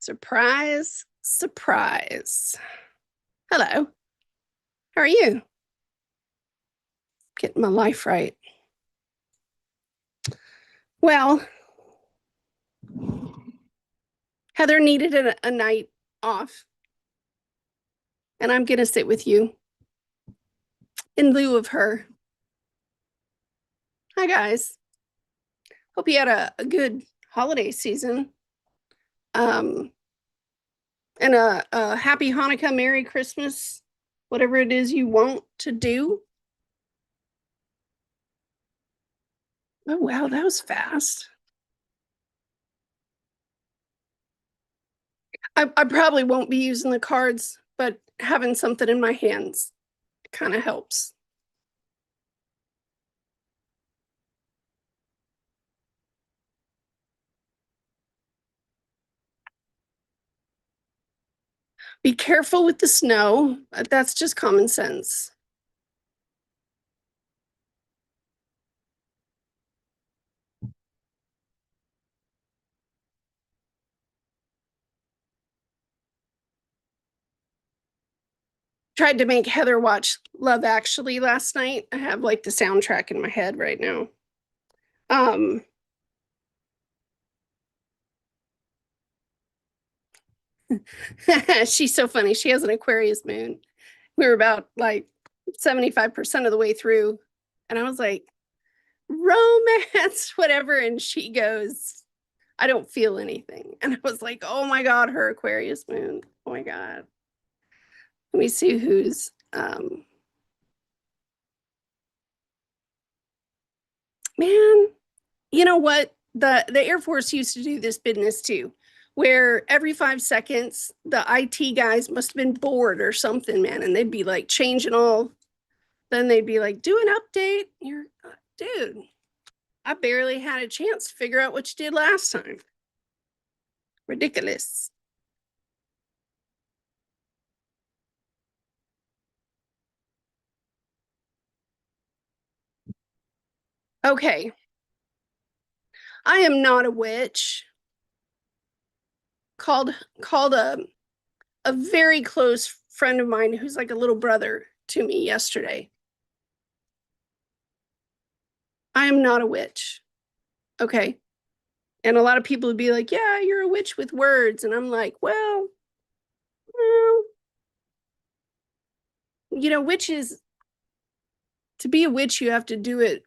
Surprise, surprise. Hello. How are you? Getting my life right. Well, Heather needed a night off, and I'm going to sit with you in lieu of her. Hi, guys. Hope you had a good holiday season. And a happy Hanukkah, Merry Christmas, whatever it is you want to do. Oh, wow, that was fast. I probably won't be using the cards, but having something in my hands kind of helps. Be careful with the snow. That's just common sense. Tried to make Heather watch Love Actually last night. I have like the soundtrack in my head right now. She's so funny. She has an Aquarius moon. We were about like 75% of the way through, and I was like, romance, whatever. And she goes, I don't feel anything. And I was like, oh my God, her Aquarius moon. Oh my God. Let me see who's man, you know what? The Air Force used to do this business too, where every 5 seconds the IT guys must have been bored or something, man, and they'd be like changing all. Then they'd be like, do an update. You're, dude, I barely had a chance to figure out what you did last time. Ridiculous. Okay, I am not a witch. Called a very close friend of mine who's like a little brother to me yesterday. I am not a witch. Okay. And a lot of people would be like, yeah, you're a witch with words. And I'm like, well, you know, witches, to be a witch, you have to do it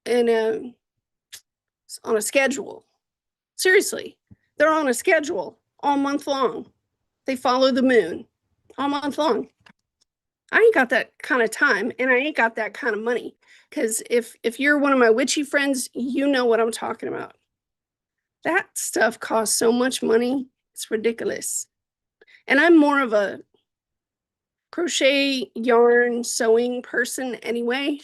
in on a schedule. Seriously, they're on a schedule all month long. They follow the moon all month long. I ain't got that kind of time, and I ain't got that kind of money. Because if you're one of my witchy friends, you know what I'm talking about. That stuff costs so much money. It's ridiculous. And I'm more of a crochet, yarn, sewing person anyway.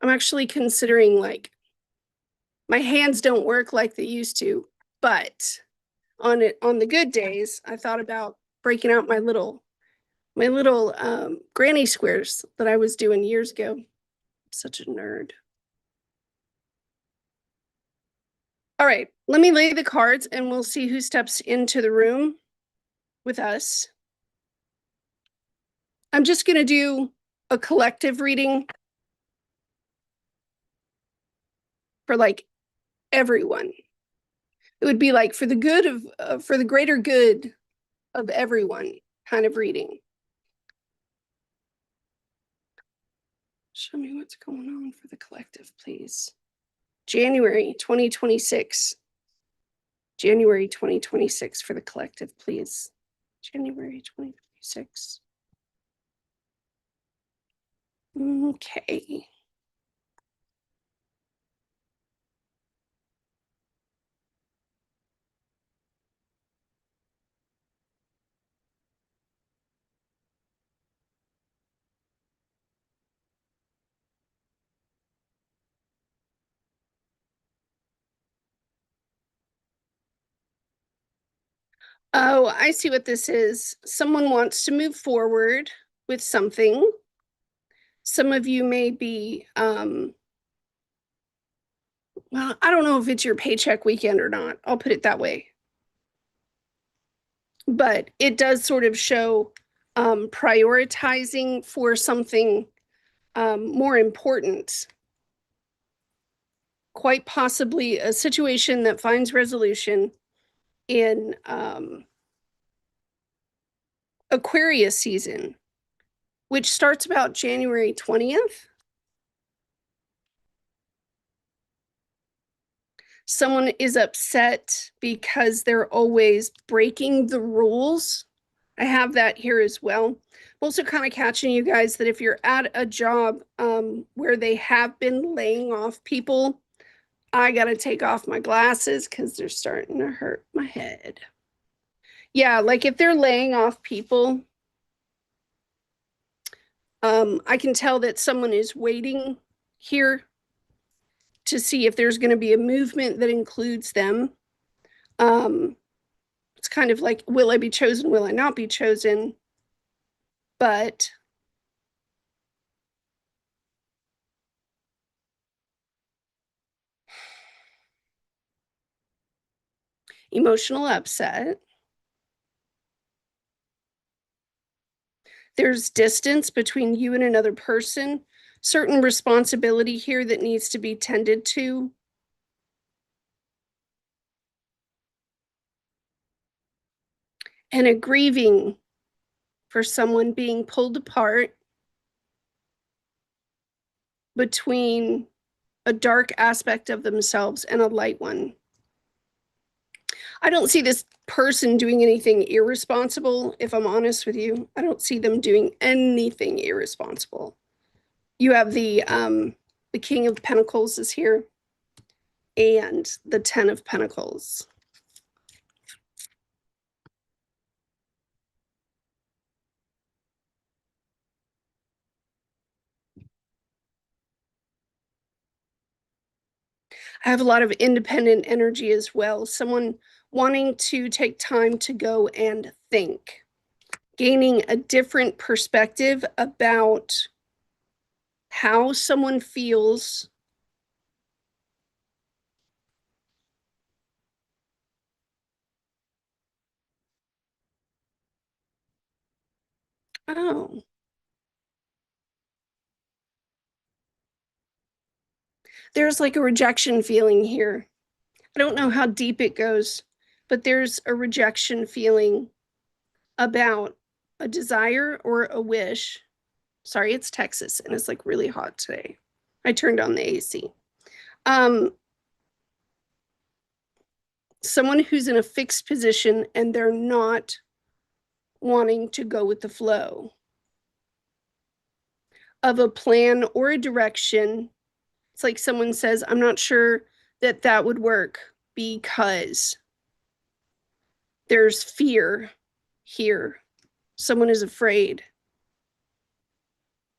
I'm actually considering, like, my hands don't work like they used to, but on the good days, I thought about breaking out my little granny squares that I was doing years ago. I'm such a nerd. All right, let me lay the cards and we'll see who steps into the room with us. I'm just going to do a collective reading for like everyone. It would be like for the good of, for the greater good of everyone kind of reading. Show me what's going on for the collective, please. January 2026. January 2026 for the collective, please. January 2026. Okay. Oh, I see what this is. Someone wants to move forward with something. Some of you may be Well, I don't know if it's your paycheck weekend or not. I'll put it that way. But it does sort of show prioritizing for something more important, quite possibly a situation that finds resolution in Aquarius season, which starts about January 20th. Someone is upset because they're always breaking the rules. I have that here as well. I'm also kind of catching you guys that if you're at a job where they have been laying off people, I got to take off my glasses because they're starting to hurt my head. Yeah, like if they're laying off people, I can tell that someone is waiting here to see if there's going to be a movement that includes them. It's kind of like, will I be chosen? Will I not be chosen? But emotional upset. There's distance between you and another person, certain responsibility here that needs to be tended to. And a grieving for someone being pulled apart between a dark aspect of themselves and a light one. I don't see this person doing anything irresponsible, if I'm honest with you. I don't see them doing anything irresponsible. You have the King of Pentacles is here and the 10 of Pentacles. I have a lot of independent energy as well. Someone wanting to take time to go and think, gaining a different perspective about how someone feels. Oh, there's like a rejection feeling here. I don't know how deep it goes, but there's a rejection feeling about a desire or a wish. Sorry, it's Texas and it's like really hot today. I turned on the AC. Someone who's in a fixed position and they're not wanting to go with the flow of a plan or a direction. It's like someone says, I'm not sure that that would work because there's fear here. Someone is afraid.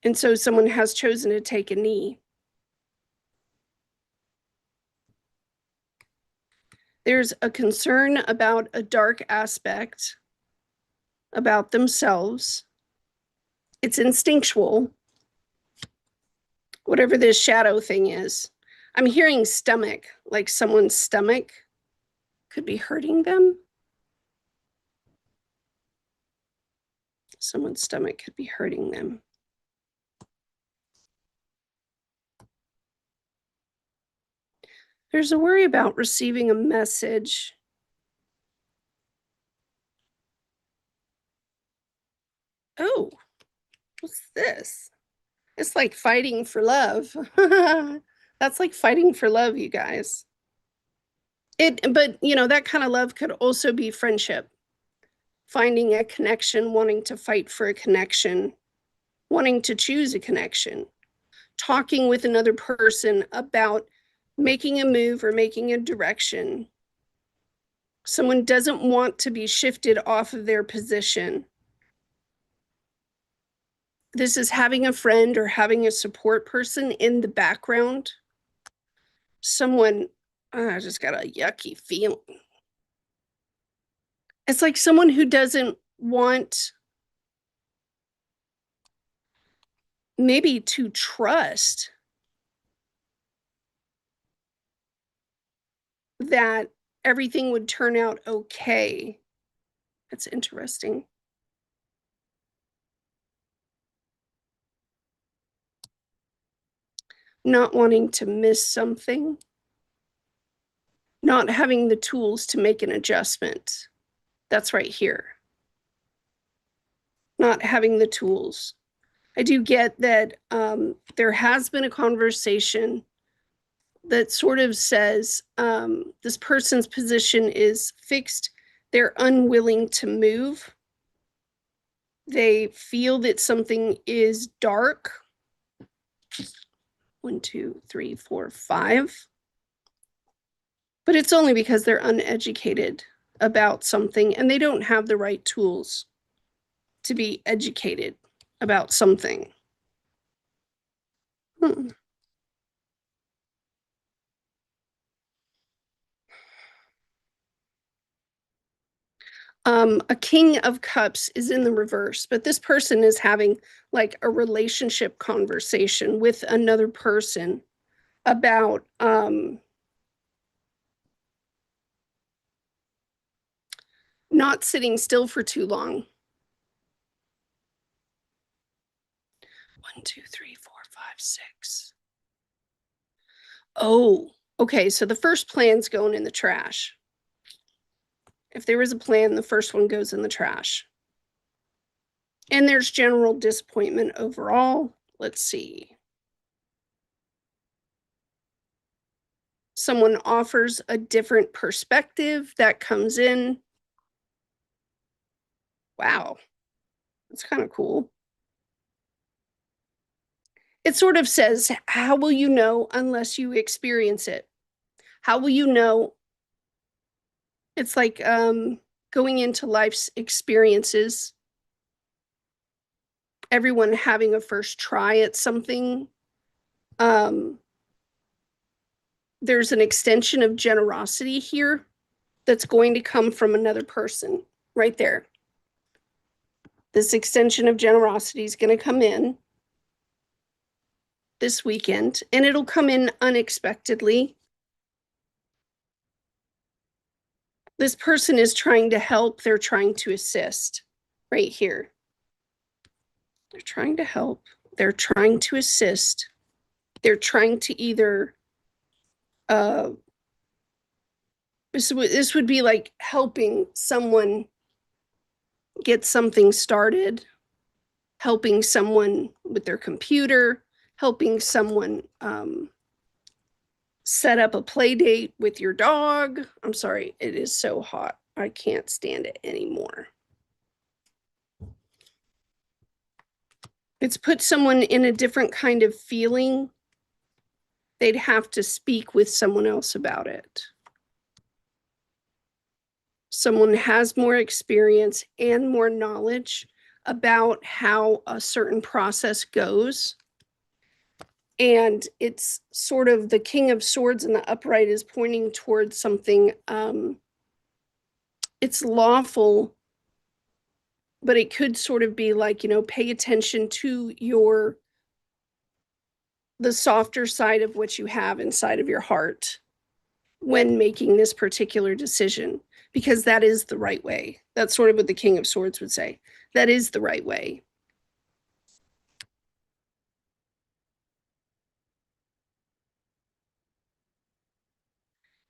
And so someone has chosen to take a knee. There's a concern about a dark aspect about themselves. It's instinctual, whatever this shadow thing is. I'm hearing stomach, like someone's stomach could be hurting them. Someone's stomach could be hurting them. There's a worry about receiving a message. Oh, what's this? It's like fighting for love. That's like fighting for love, you guys. But you know, that kind of love could also be friendship. Finding a connection, wanting to fight for a connection, wanting to choose a connection, talking with another person about making a move or making a direction. Someone doesn't want to be shifted off of their position. This is having a friend or having a support person in the background. Someone, I just got a yucky feeling. It's like someone who doesn't want maybe to trust that everything would turn out okay. That's interesting. Not wanting to miss something. Not having the tools to make an adjustment. That's right here. Not having the tools. I do get that there has been a conversation that sort of says this person's position is fixed. They're unwilling to move. They feel that something is dark. 1, 2, 3, 4, 5. But it's only because they're uneducated about something and they don't have the right tools to be educated about something. A King of Cups is in the reverse, but this person is having like a relationship conversation with another person about not sitting still for too long. 1, 2, 3, 4, 5, 6. Oh, okay. So the first plan's going in the trash. If there is a plan, the first one goes in the trash. And there's general disappointment overall. Let's see. Someone offers a different perspective that comes in. Wow, that's kind of cool. It sort of says, how will you know unless you experience it? How will you know? It's like going into life's experiences, everyone having a first try at something. There's an extension of generosity here that's going to come from another person right there. This extension of generosity is going to come in this weekend, and it'll come in unexpectedly. This person is trying to help. They're trying to assist right here. They're trying to help. They're trying to assist. They're trying to either this would be like helping someone get something started, helping someone with their computer, helping someone set up a play date with your dog. I'm sorry, it is so hot. I can't stand it anymore. It's put someone in a different kind of feeling. They'd have to speak with someone else about it. Someone has more experience and more knowledge about how a certain process goes. And it's sort of the King of Swords in the upright is pointing towards something. It's lawful, but it could sort of be like, pay attention to the softer side of what you have inside of your heart when making this particular decision, because that is the right way. That's sort of what the King of Swords would say. That is the right way.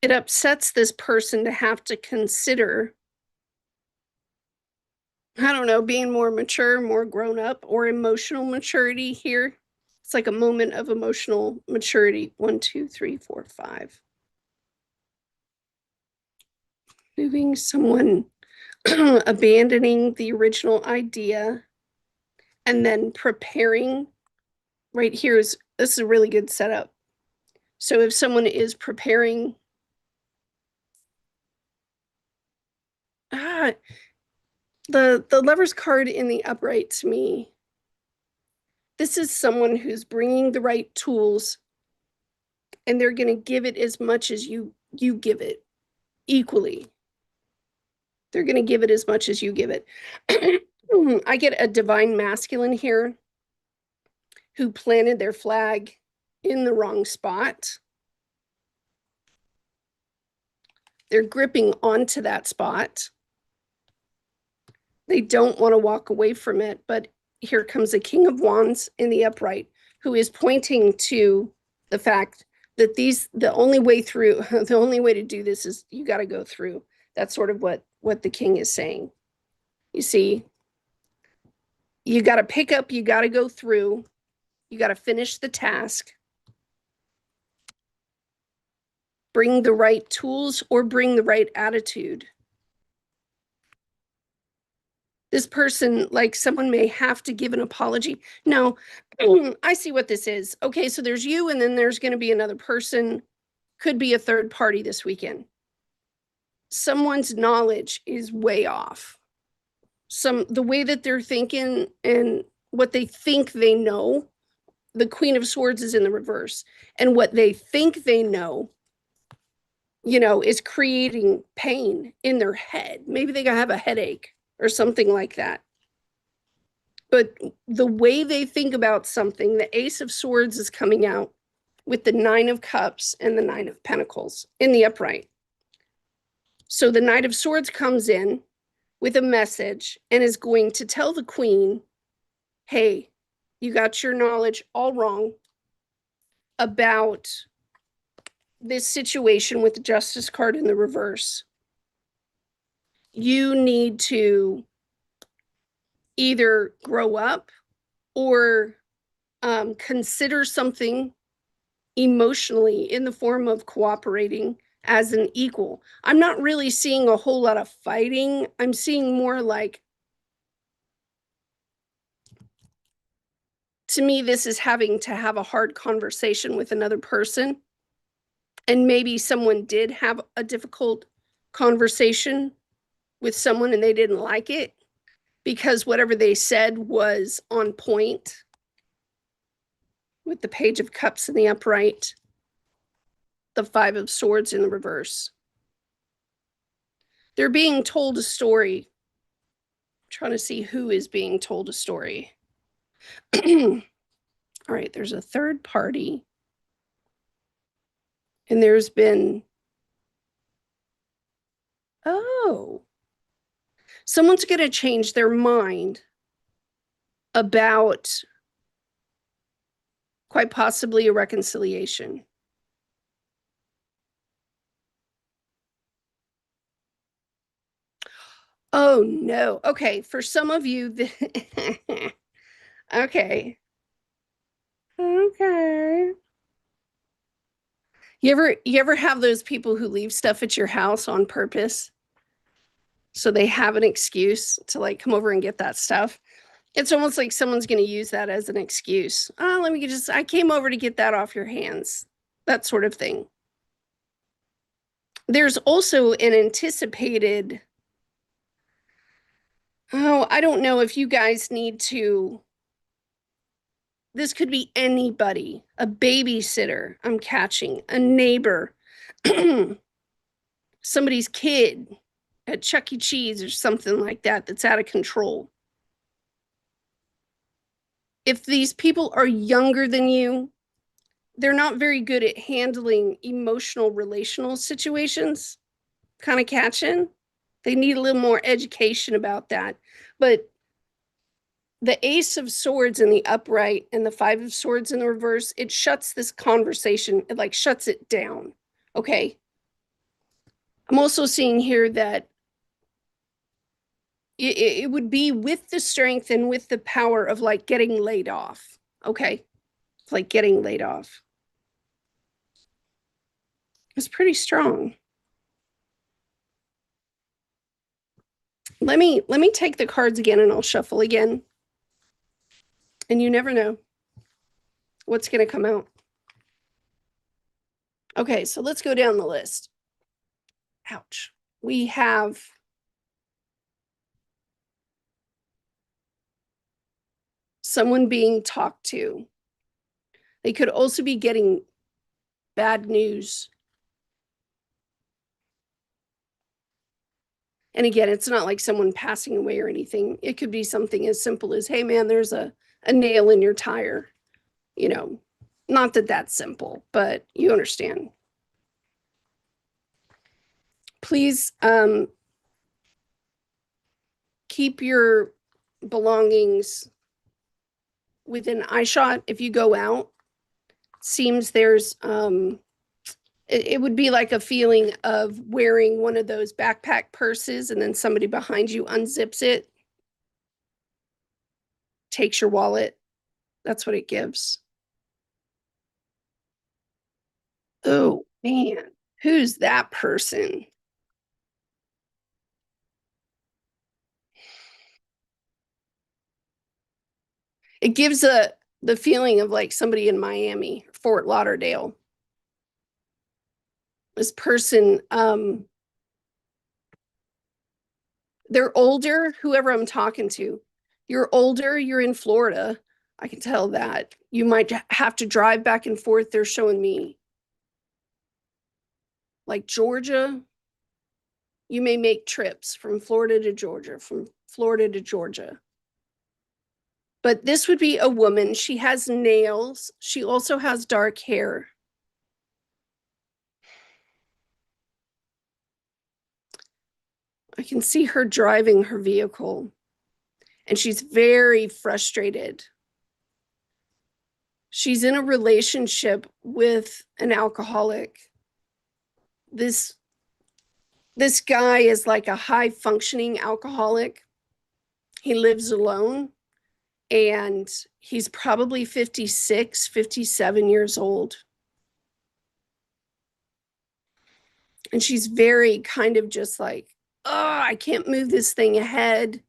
It upsets this person to have to consider, I don't know, being more mature, more grown up, or emotional maturity here. It's like a moment of emotional maturity. 1, 2, 3, 4, 5. Moving someone, abandoning the original idea, and then preparing. Right here this is a really good setup. So if someone is preparing, the Lover's card in the upright to me, this is someone who's bringing the right tools, and they're going to give it as much as you give it, equally. They're going to give it as much as you give it. I get a divine masculine here who planted their flag in the wrong spot. They're gripping onto that spot. They don't want to walk away from it, but here comes the King of Wands in the upright, who is pointing to the fact that the only way to do this is you got to go through. That's sort of what the king is saying. You see, you got to pick up, you got to go through, you got to finish the task, bring the right tools or bring the right attitude. This person, like someone may have to give an apology. No, I see what this is. Okay, so there's you and then there's going to be another person, could be a third party this weekend. Someone's knowledge is way off. The way that they're thinking and what they think they know, the Queen of Swords is in the reverse. And what they think they know, is creating pain in their head. Maybe they have a headache or something like that. But the way they think about something, the Ace of Swords is coming out with the Nine of Cups and the Nine of Pentacles in the upright. So the Knight of Swords comes in with a message and is going to tell the Queen, hey, you got your knowledge all wrong about this situation with the Justice card in the reverse. You need to either grow up or consider something emotionally in the form of cooperating as an equal. I'm not really seeing a whole lot of fighting. I'm seeing more like, to me, this is having to have a hard conversation with another person. And maybe someone did have a difficult conversation with someone and they didn't like it because whatever they said was on point. With the Page of Cups in the upright, the Five of Swords in the reverse. They're being told a story. I'm trying to see who is being told a story. All right, there's a third party. And there's been, someone's going to change their mind about quite possibly a reconciliation. Oh, no. Okay, for some of you, okay. Okay. You ever have those people who leave stuff at your house on purpose? So they have an excuse to like come over and get that stuff. It's almost like someone's going to use that as an excuse. Oh, I came over to get that off your hands. That sort of thing. There's also an anticipated, I don't know if you guys need to, this could be anybody, a babysitter, I'm catching, a neighbor, somebody's kid at Chuck E. Cheese or something like that that's out of control. If these people are younger than you, they're not very good at handling emotional relational situations. Kind of catching? They need a little more education about that. But the Ace of Swords in the upright and the Five of Swords in the reverse, it shuts this conversation, it like shuts it down. Okay. I'm also seeing here that it would be with the strength and with the power of like getting laid off. Okay. Like getting laid off. It's pretty strong. Let me take the cards again and I'll shuffle again. And you never know what's going to come out. Okay, so let's go down the list. Ouch. We have someone being talked to. They could also be getting bad news. And again, it's not like someone passing away or anything. It could be something as simple as, hey, man, there's a nail in your tire. Not that that's simple, but you understand. Please keep your belongings within eyeshot if you go out. Seems there's it would be like a feeling of wearing one of those backpack purses and then somebody behind you unzips it, takes your wallet. That's what it gives. Oh man, who's that person? It gives the feeling of like somebody in Miami, Fort Lauderdale. This person, they're older, whoever I'm talking to. You're older, you're in Florida. I can tell that. You might have to drive back and forth. They're showing me like Georgia. You may make trips from Florida to Georgia, from Florida to Georgia. But this would be a woman. She has nails. She also has dark hair. I can see her driving her vehicle, and she's very frustrated. She's in a relationship with an alcoholic. This guy is like a high functioning alcoholic. He lives alone, and he's probably 56, 57 years old. And she's very kind of just like, oh, I can't move this thing ahead.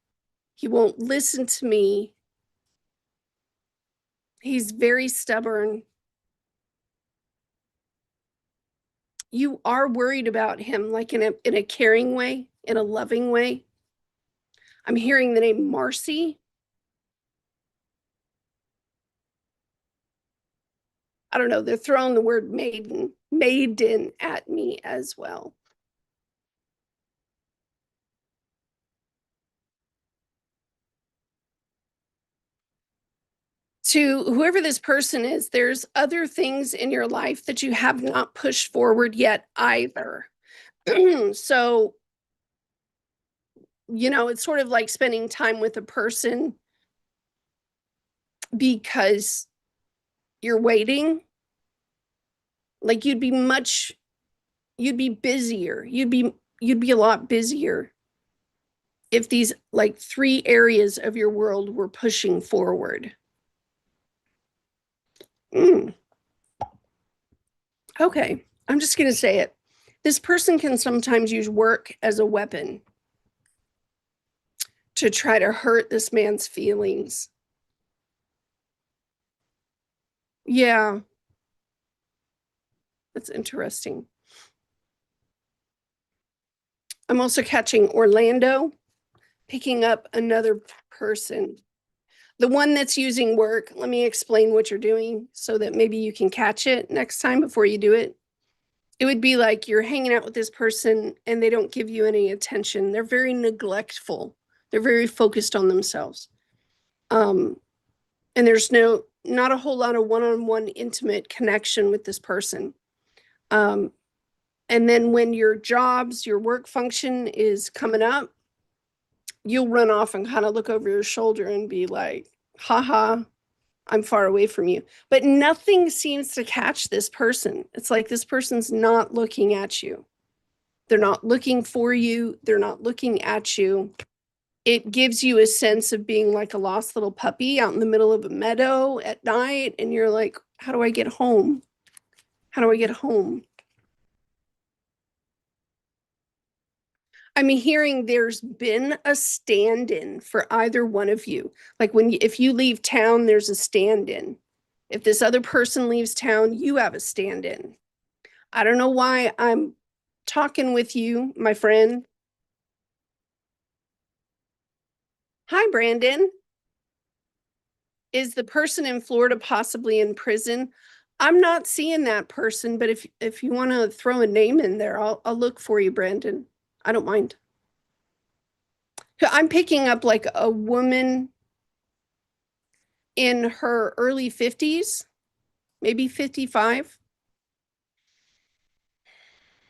He won't listen to me. He's very stubborn. You are worried about him, like in a caring way, in a loving way. I'm hearing the name Marcy. I don't know. They're throwing the word maiden at me as well. To whoever this person is, there's other things in your life that you have not pushed forward yet either. So, it's sort of like spending time with a person because you're waiting. Like you'd be busier. You'd be a lot busier if these like 3 areas of your world were pushing forward. Okay, I'm just going to say it. This person can sometimes use work as a weapon to try to hurt this man's feelings. Yeah, that's interesting. I'm also catching Orlando, picking up another person. The one that's using work, let me explain what you're doing so that maybe you can catch it next time before you do it. It would be like you're hanging out with this person and they don't give you any attention. They're very neglectful. They're very focused on themselves. And there's not a whole lot of one-on-one intimate connection with this person. And then when your work function is coming up, you'll run off and kind of look over your shoulder and be like, haha, I'm far away from you. But nothing seems to catch this person. It's like this person's not looking at you. They're not looking for you. They're not looking at you. It gives you a sense of being like a lost little puppy out in the middle of a meadow at night. And you're like, how do I get home? How do I get home? I'm hearing there's been a stand-in for either one of you. Like if you leave town, there's a stand-in. If this other person leaves town, you have a stand-in. I don't know why I'm talking with you, my friend. Hi, Brandon. Is the person in Florida possibly in prison? I'm not seeing that person, but if you want to throw a name in there, I'll look for you, Brandon. I don't mind. I'm picking up like a woman in her early 50s, maybe 55.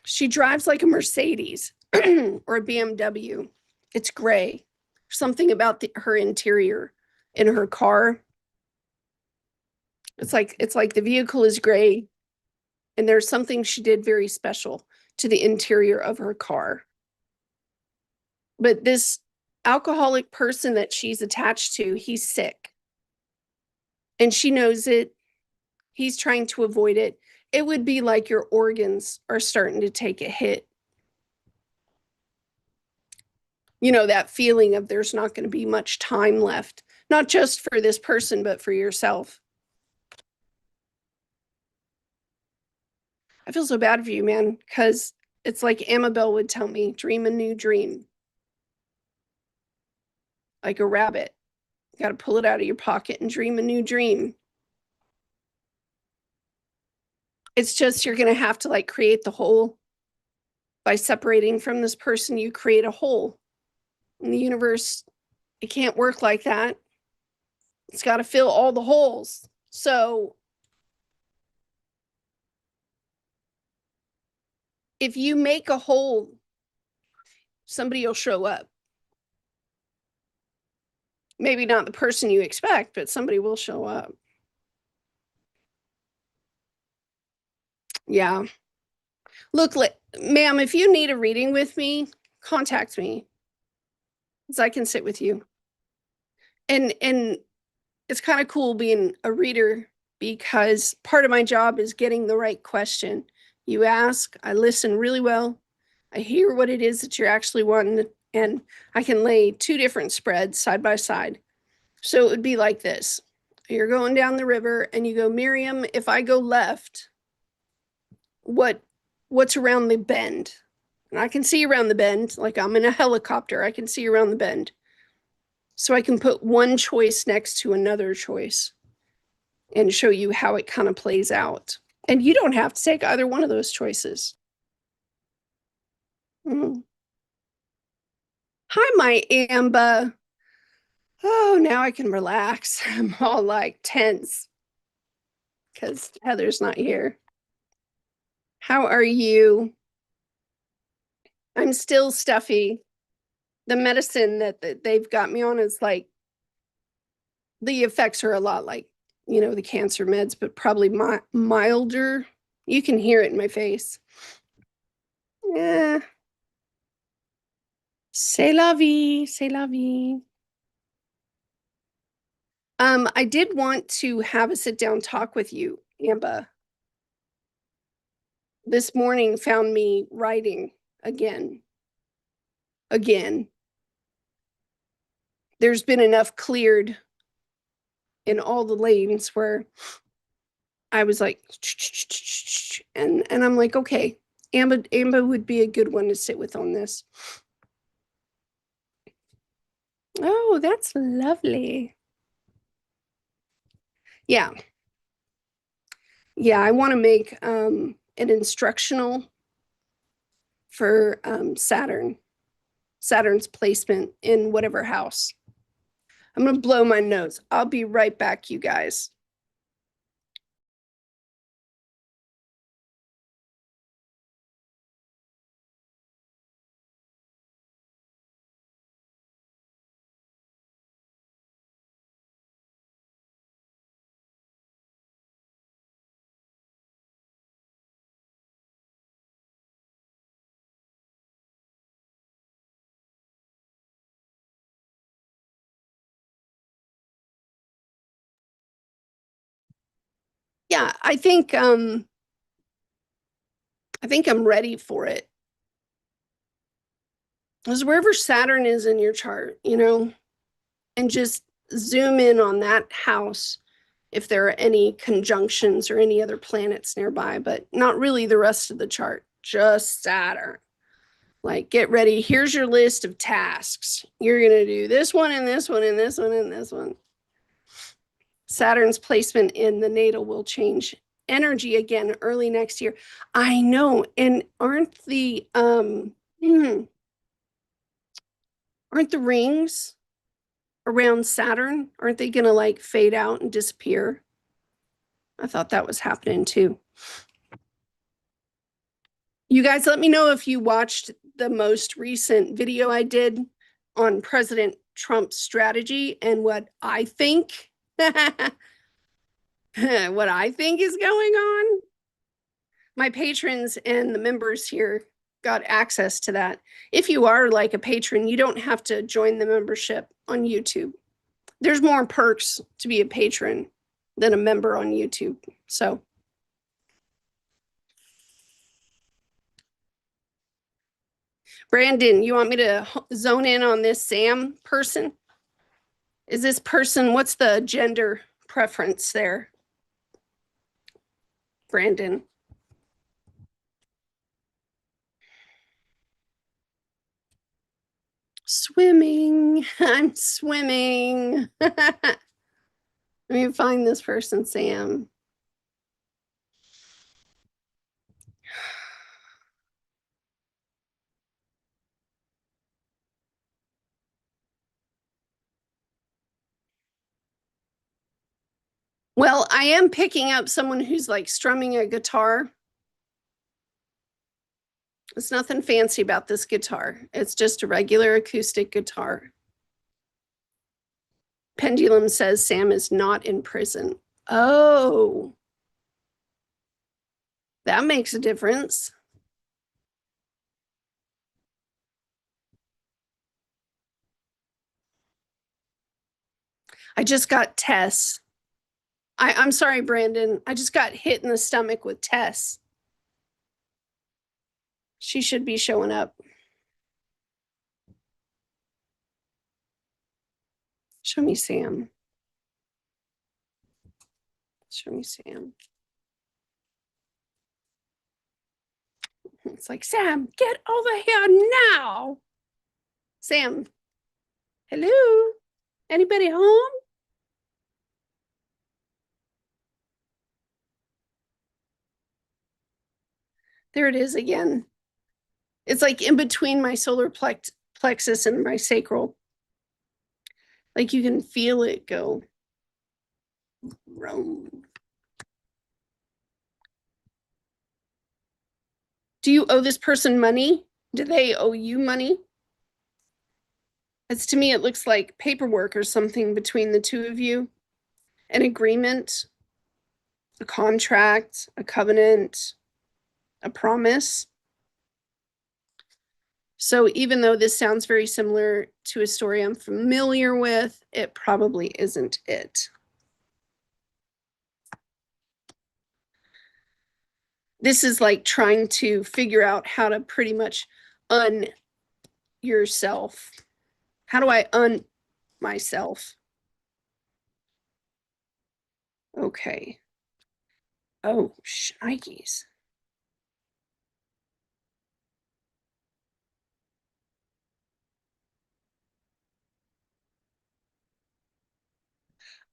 She drives like a Mercedes or a BMW. It's gray. Something about her interior in her car. It's like the vehicle is gray, and there's something she did very special to the interior of her car. But this alcoholic person that she's attached to, he's sick. And she knows it. He's trying to avoid it. It would be like your organs are starting to take a hit. You know, that feeling of there's not going to be much time left, not just for this person, but for yourself. I feel so bad for you, man, because it's like Amabel would tell me, dream a new dream. Like a rabbit. You got to pull it out of your pocket and dream a new dream. It's just you're going to have to like create the hole. By separating from this person, you create a hole. In the universe, it can't work like that. It's got to fill all the holes. So if you make a hole, somebody will show up. Maybe not the person you expect, but somebody will show up. Yeah. Look, ma'am, if you need a reading with me, contact me. Because I can sit with you. And it's kind of cool being a reader because part of my job is getting the right question. You ask, I listen really well. I hear what it is that you're actually wanting, and I can lay two different spreads side by side. So it would be like this. You're going down the river and you go, Miriam, if I go left, what's around the bend? And I can see around the bend, like I'm in a helicopter, I can see around the bend. So I can put one choice next to another choice and show you how it kind of plays out. And you don't have to take either one of those choices. Mm. Hi, my Amba. Oh, now I can relax. I'm all like tense because Heather's not here. How are you? I'm still stuffy. The medicine that they've got me on is like, the effects are a lot like, you know, the cancer meds, but probably milder. You can hear it in my face. Yeah. C'est la vie, c'est la vie. I did want to have a sit down talk with you, Amba. This morning found me writing again. There's been enough cleared in all the lanes where I was like, and I'm like, okay, Amba would be a good one to sit with on this. Oh, that's lovely. Yeah. Yeah, I want to make an instructional for Saturn's placement in whatever house. I'm going to blow my nose. I'll be right back, you guys. Yeah, I think I'm ready for it. Because wherever Saturn is in your chart, you know, and just zoom in on that house if there are any conjunctions or any other planets nearby, but not really the rest of the chart, just Saturn. Like, get ready. Here's your list of tasks. You're going to do this one and this one and this one and this one. Saturn's placement in the natal will change energy again early next year. I know. And aren't the rings around Saturn, aren't they going to like fade out and disappear? I thought that was happening too. You guys let me know if you watched the most recent video I did on President Trump's strategy and what I think what I think is going on. My patrons and the members here got access to that. If you are like a patron, you don't have to join the membership on YouTube. There's more perks to be a patron than a member on YouTube. So Brandon, you want me to zone in on this Sam person? Is this person, what's the gender preference there? Brandon. Swimming. I'm swimming. Let me find this person, Sam. Well, I am picking up someone who's like strumming a guitar. There's nothing fancy about this guitar. It's just a regular acoustic guitar. Pendulum says Sam is not in prison. Oh, that makes a difference. I just got Tess. I'm sorry, Brandon. I just got hit in the stomach with Tess. She should be showing up. Show me Sam. Show me Sam. It's like, Sam, get over here now. Sam, hello? Anybody home? There it is again. It's like in between my solar plexus and my sacral. Like you can feel it go. Roam. Do you owe this person money? Do they owe you money? It's to me, it looks like paperwork or something between the two of you. An agreement, a contract, a covenant, a promise. So even though this sounds very similar to a story I'm familiar with, it probably isn't it. This is like trying to figure out how to pretty much un yourself. How do I un myself? Okay. Oh, shnikes.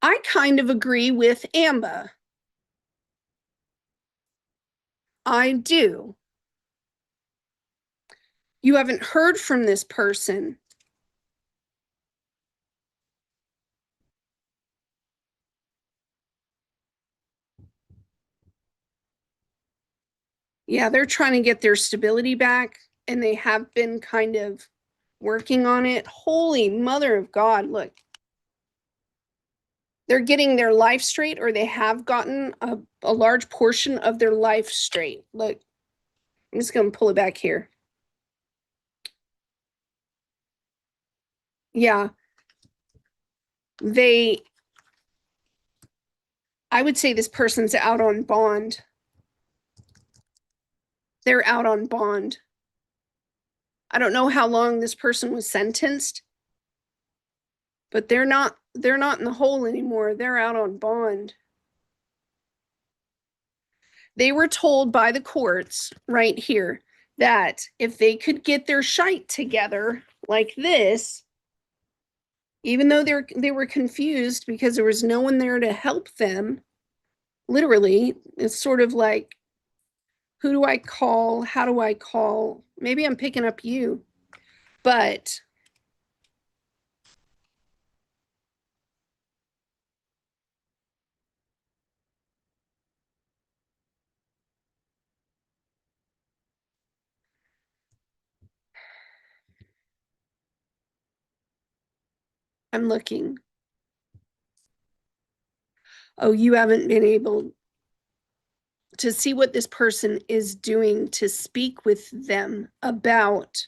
I kind of agree with Amba. I do. You haven't heard from this person. Yeah, they're trying to get their stability back, and they have been kind of working on it. Holy mother of God, look. They're getting their life straight, or they have gotten a large portion of their life straight. Look, I'm just going to pull it back here. Yeah. I would say this person's out on bond. They're out on bond. I don't know how long this person was sentenced, but they're not in the hole anymore. They're out on bond. They were told by the courts right here that if they could get their shite together like this, even though they were confused because there was no one there to help them, literally, it's sort of like, who do I call? How do I call? Maybe I'm picking up you, but I'm looking. Oh, you haven't been able to see what this person is doing to speak with them about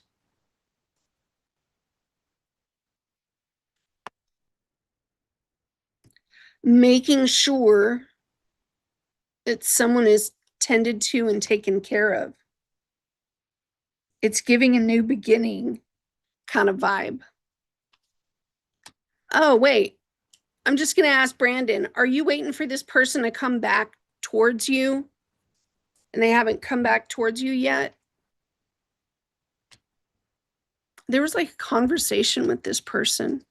making sure that someone is tended to and taken care of. It's giving a new beginning kind of vibe. Oh, wait. I'm just going to ask Brandon, are you waiting for this person to come back towards you? And they haven't come back towards you yet? There was like a conversation with this person.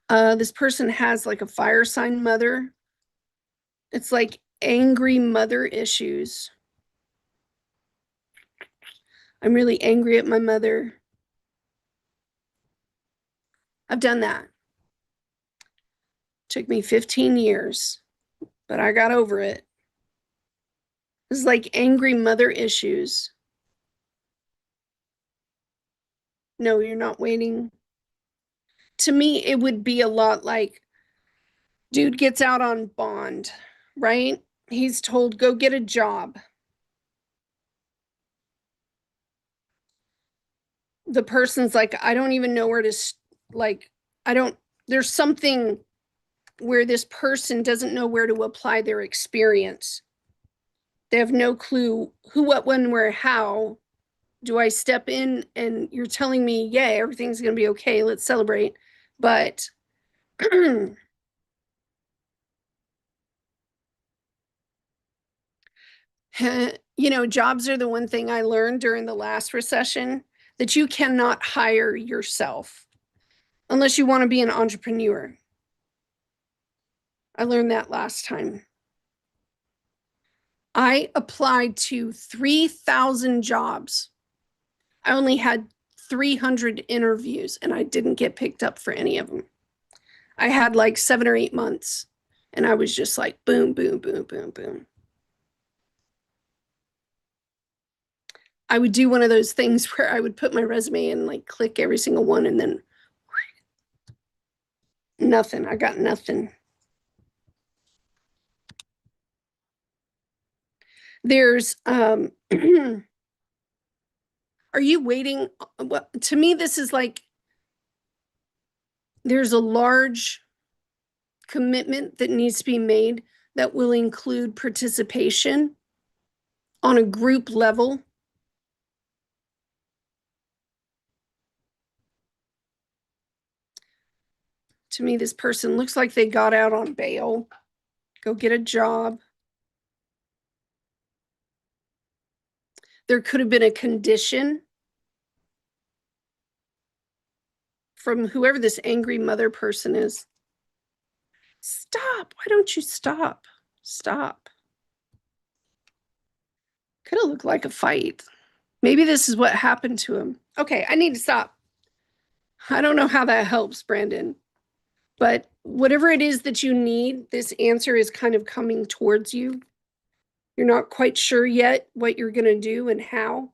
This person has like a fire sign mother. It's like angry mother issues. I'm really angry at my mother. I've done that. Took me 15 years, but I got over it. It's like angry mother issues. No, you're not waiting. To me, it would be a lot like dude gets out on bond, right? He's told, go get a job. The person's like, I don't even know where to, like, I don't, there's something where this person doesn't know where to apply their experience. They have no clue who, what, when, where, how. Do I step in and you're telling me, yeah, everything's going to be okay. Let's celebrate. But jobs are the one thing I learned during the last recession, that you cannot hire yourself unless you want to be an entrepreneur. I learned that last time. I applied to 3,000 jobs. I only had 300 interviews and I didn't get picked up for any of them. I had like 7 or 8 months and I was just like, boom, boom, boom, boom, boom. I would do one of those things where I would put my resume in, like click every single one, and then nothing. I got nothing. There's, are you waiting? Well, to me, this is like, there's a large commitment that needs to be made that will include participation on a group level. To me, this person looks like they got out on bail, go get a job. There could have been a condition from whoever this angry mother person is. Stop. Why don't you stop? Stop. Could have looked like a fight. Maybe this is what happened to him. Okay, I need to stop. I don't know how that helps, Brandon. But whatever it is that you need, this answer is kind of coming towards you. You're not quite sure yet what you're going to do and how,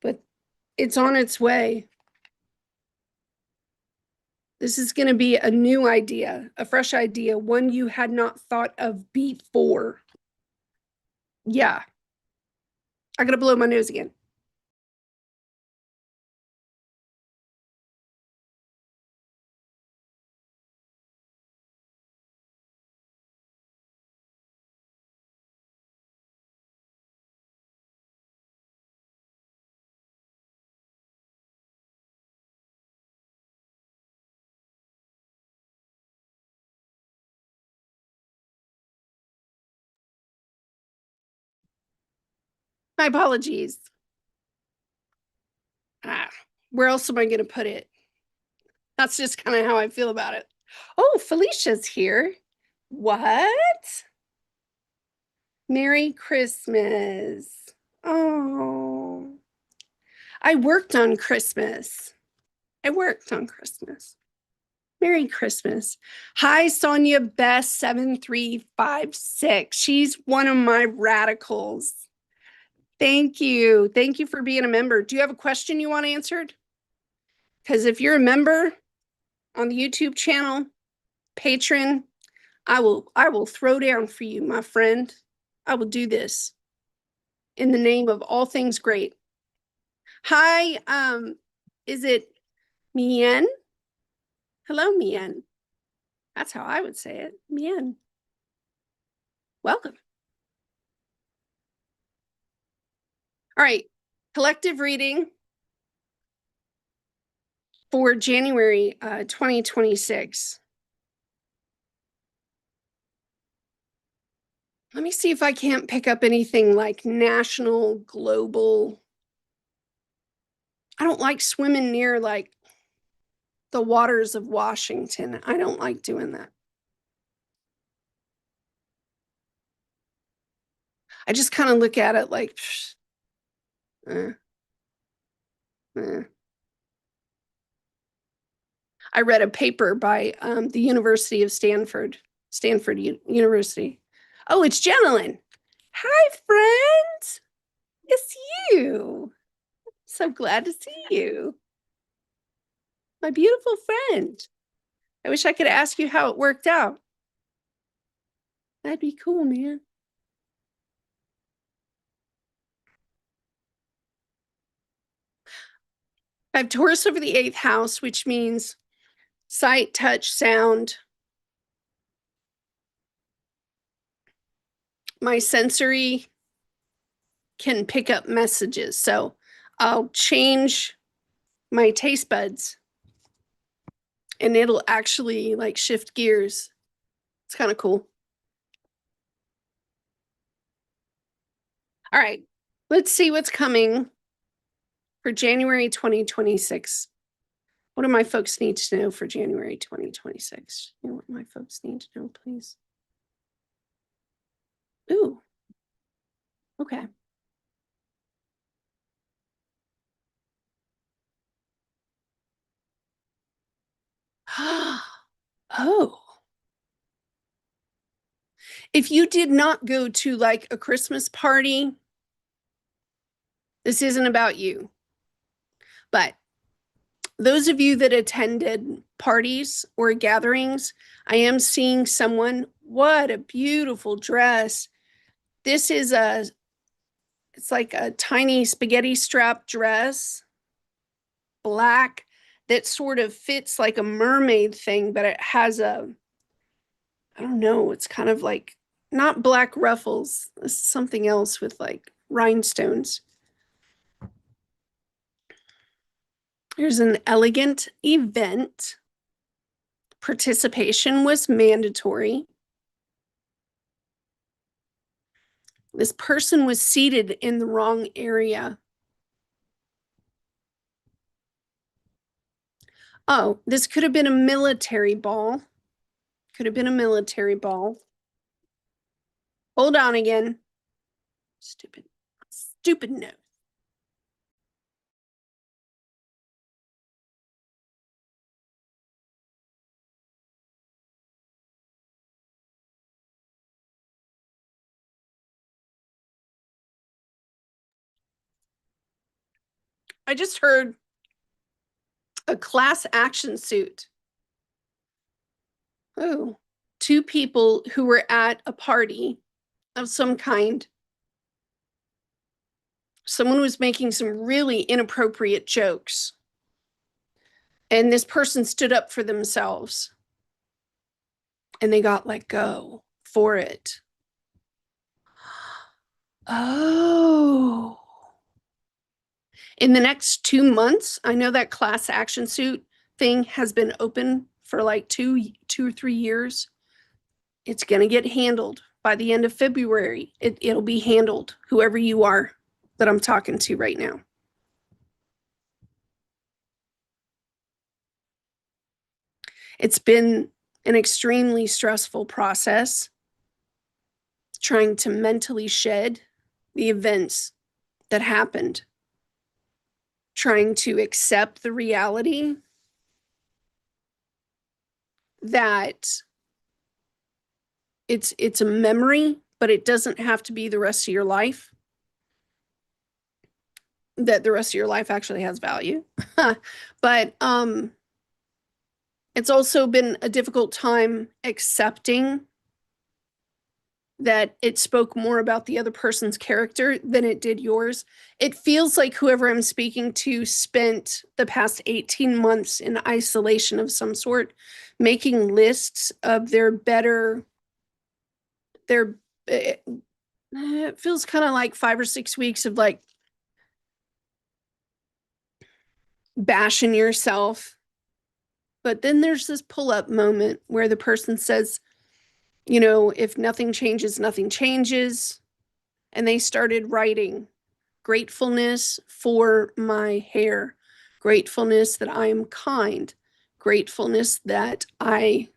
but it's on its way. This is going to be a new idea, a fresh idea, one you had not thought of before. Yeah. I got to blow my nose again. My apologies. Where else am I going to put it? That's just kind of how I feel about it. Oh, Felicia's here. What? Merry Christmas. Oh, I worked on Christmas. I worked on Christmas. Merry Christmas. Hi, Sonia Best 7356. She's one of my radicals. Thank you. Thank you for being a member. Do you have a question you want answered? Because if you're a member on the YouTube channel, patron, I will throw down for you, my friend. I will do this in the name of all things great. Hi, is it Mien? Hello, Mien. That's how I would say it. Mien. Welcome. All right, collective reading for January 2026. Let me see if I can't pick up anything like national, global. I don't like swimming near like the waters of Washington. I don't like doing that. I just kind of look at it like, eh. I read a paper by the University of Stanford University. Oh, it's Jenilyn. Hi, friend. It's you. So glad to see you. My beautiful friend. I wish I could ask you how it worked out. That'd be cool, man. I have Taurus over the 8th house, which means sight, touch, sound. My sensory can pick up messages. So I'll change my taste buds and it'll actually like shift gears. It's kind of cool. All right, let's see what's coming for January 2026. What do my folks need to know for January 2026? You know what my folks need to know, please? Ooh, okay. Oh. If you did not go to like a Christmas party, this isn't about you. But those of you that attended parties or gatherings, I am seeing someone, what a beautiful dress. This is it's like a tiny spaghetti strap dress, black, that sort of fits like a mermaid thing, but it has I don't know, it's kind of like not black ruffles, it's something else with like rhinestones. Here's an elegant event. Participation was mandatory. This person was seated in the wrong area. Oh, this could have been a military ball. Could have been a military ball. Hold on again. Stupid note. I just heard a class action suit. Oh, 2 people who were at a party of some kind. Someone was making some really inappropriate jokes. And this person stood up for themselves. And they got let go for it. Oh. In the next 2 months, I know that class action suit thing has been open for like two or 3 years. It's going to get handled by the end of February. It'll be handled, whoever you are that I'm talking to right now. It's been an extremely stressful process trying to mentally shed the events that happened, trying to accept the reality that it's a memory, but it doesn't have to be the rest of your life. that the rest of your life actually has value. But it's also been a difficult time accepting that it spoke more about the other person's character than it did yours. It feels like whoever I'm speaking to spent the past 18 months in isolation of some sort, making lists of their, it feels kind of like 5 or 6 weeks of like bashing yourself. But then there's this pull up moment where the person says, you know, if nothing changes, nothing changes. And they started writing gratefulness for my hair, gratefulness that I am kind, gratefulness that I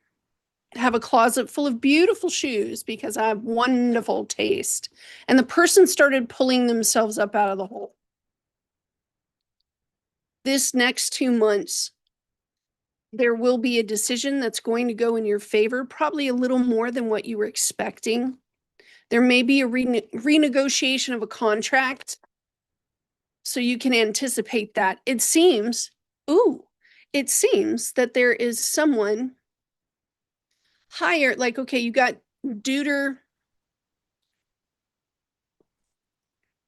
have a closet full of beautiful shoes because I have wonderful taste. And the person started pulling themselves up out of the hole. This next 2 months, there will be a decision that's going to go in your favor, probably a little more than what you were expecting. There may be a renegotiation of a contract, so you can anticipate that. It seems that there is someone higher, like, okay, you got deuter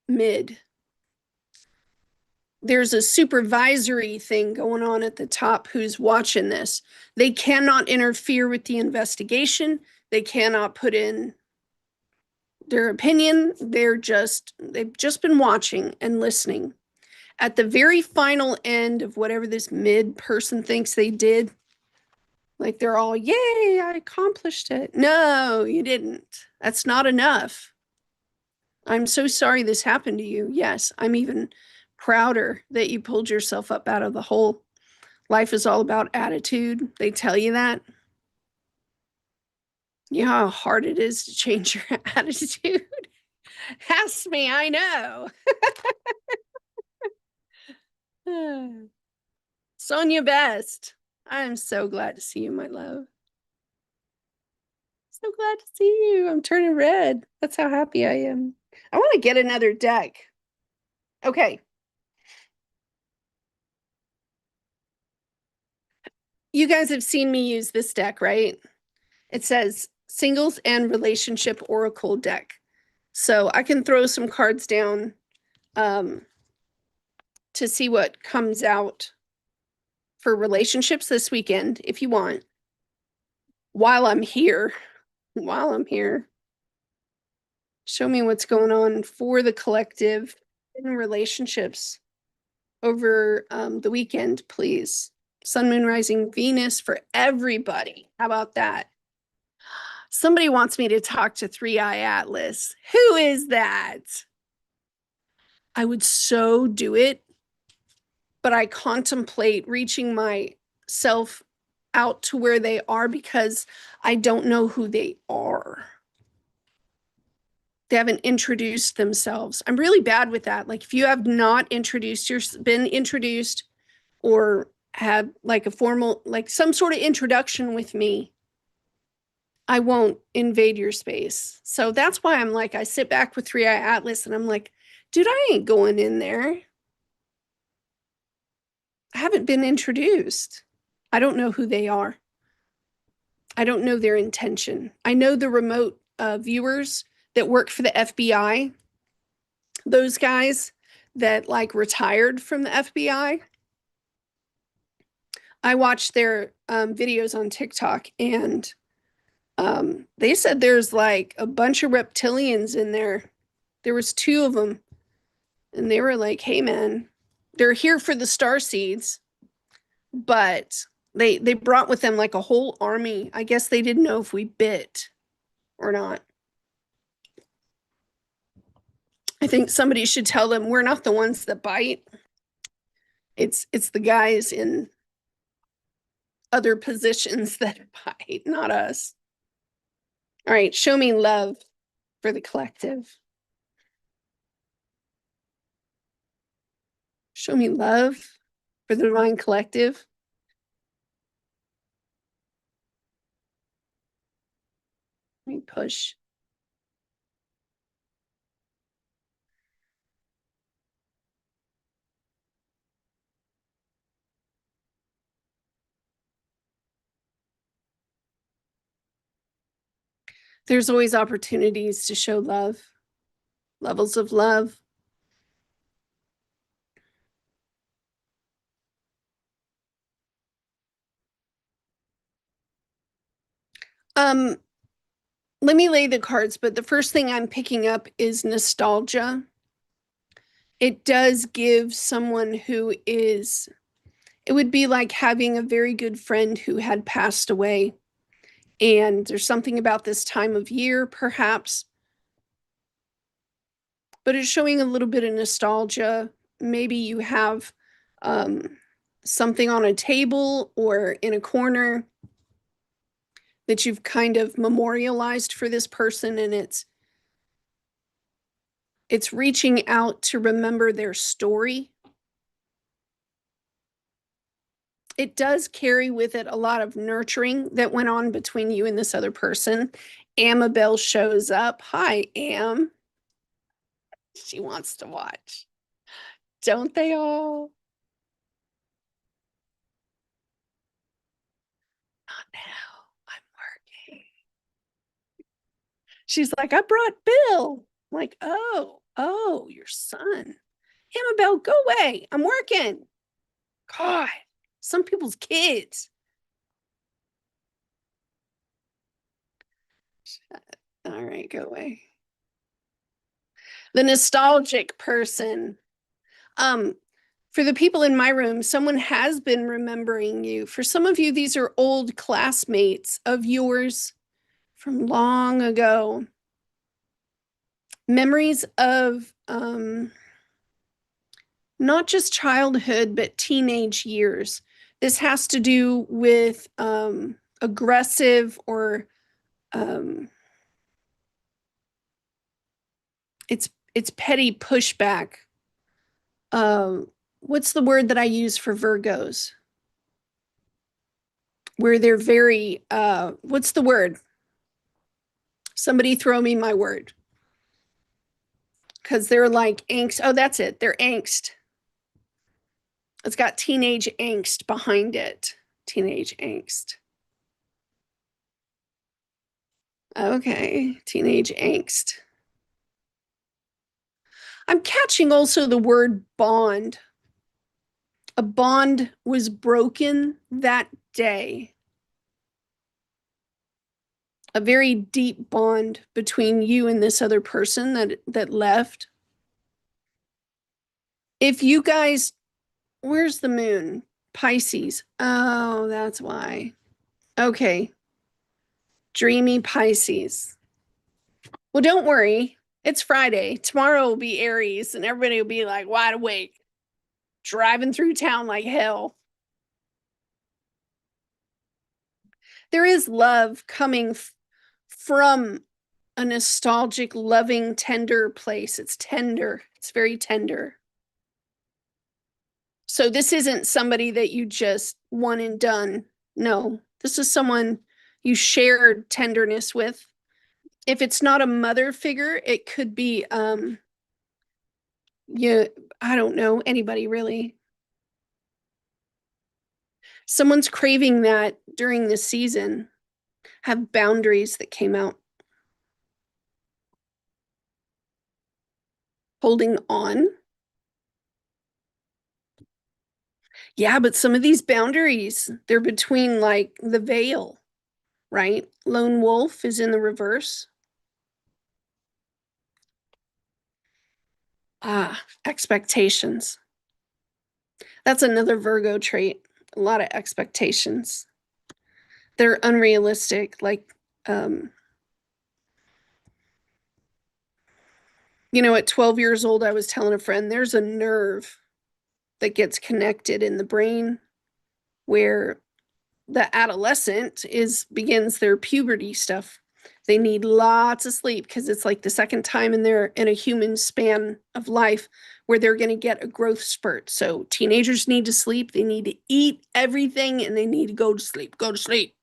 mid. There's a supervisory thing going on at the top who's watching this. They cannot interfere with the investigation. They cannot put in their opinion. They've just been watching and listening. At the very final end of whatever this mid person thinks they did, like they're all, yay, I accomplished it. No, you didn't. That's not enough. I'm so sorry this happened to you. Yes, I'm even prouder that you pulled yourself up out of the hole. Life is all about attitude. They tell you that. You know how hard it is to change your attitude? Ask me, I know. Sonia Best, I'm so glad to see you, my love. So glad to see you. I'm turning red. That's how happy I am. I want to get another deck. Okay. You guys have seen me use this deck, right? It says singles and relationship oracle deck. So I can throw some cards down to see what comes out for relationships this weekend, if you want. While I'm here, show me what's going on for the collective in relationships over the weekend, please. Sun, Moon, Rising, Venus for everybody. How about that? Somebody wants me to talk to Three Eye Atlas. Who is that? I would so do it, but I contemplate reaching myself out to where they are because I don't know who they are. They haven't introduced themselves. I'm really bad with that. Like if you have not been introduced or had like a formal, like some sort of introduction with me, I won't invade your space. So that's why I'm like, I sit back with Three Eye Atlas and I'm like, dude, I ain't going in there. I haven't been introduced. I don't know who they are. I don't know their intention. I know the remote viewers that work for the FBI, those guys that like retired from the FBI. I watched their videos on TikTok and they said there's like a bunch of reptilians in there. There was 2 of them and they were like, hey man, they're here for the star seeds, but they brought with them like a whole army. I guess they didn't know if we bit or not. I think somebody should tell them we're not the ones that bite. It's the guys in other positions that bite, not us. All right, show me love for the collective. Show me love for the divine collective. Let me push. There's always opportunities to show love, levels of love. Let me lay the cards, but the first thing I'm picking up is nostalgia. It does give someone who is, it would be like having a very good friend who had passed away. And there's something about this time of year, perhaps, but it's showing a little bit of nostalgia. Maybe you have something on a table or in a corner that you've kind of memorialized for this person, and it's reaching out to remember their story. It does carry with it a lot of nurturing that went on between you and this other person. Amabel shows up. Hi, Am. She wants to watch. Don't they all? Not now. I'm working. She's like, I brought Bill. I'm like, oh, your son. Amabel, go away. I'm working. God, some people's kids. All right, go away. The nostalgic person. For the people in my room, someone has been remembering you. For some of you, these are old classmates of yours from long ago. Memories of not just childhood, but teenage years. This has to do with aggressive or it's petty pushback. What's the word that I use for Virgos? Where they're very, what's the word? Somebody throw me my word. Because they're like angst. Oh, that's it. They're angst. It's got teenage angst behind it. Teenage angst. Okay, teenage angst. I'm catching also the word bond. A bond was broken that day. A very deep bond between you and this other person that left. If you guys, where's the moon? Pisces. Oh, that's why. Okay. Dreamy Pisces. Well, don't worry. It's Friday. Tomorrow will be Aries, and everybody will be like wide awake, driving through town like hell. There is love coming from a nostalgic, loving, tender place. It's tender. It's very tender. So this isn't somebody that you just one and done. No, this is someone you shared tenderness with. If it's not a mother figure, it could be yeah, I don't know, anybody really. Someone's craving that during this season. Have boundaries that came out. Holding on. Yeah, but some of these boundaries, they're between like the veil, right? Lone wolf is in the reverse. Expectations. That's another Virgo trait. A lot of expectations. They're unrealistic. Like, at 12 years old, I was telling a friend there's a nerve that gets connected in the brain where the adolescent begins their puberty stuff. They need lots of sleep because it's like the second time in a human span of life where they're going to get a growth spurt. So teenagers need to sleep, they need to eat everything, and they need to go to sleep. Go to sleep.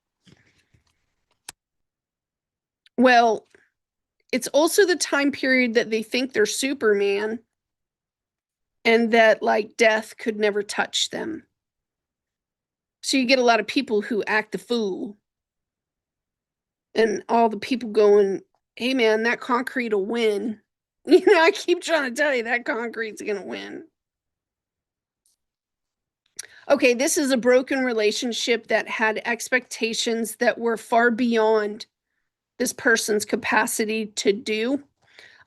Well, it's also the time period that they think they're Superman and that like death could never touch them. So you get a lot of people who act the fool. And all the people going, hey man, that concrete will win. I keep trying to tell you that concrete's going to win. Okay, this is a broken relationship that had expectations that were far beyond this person's capacity to do.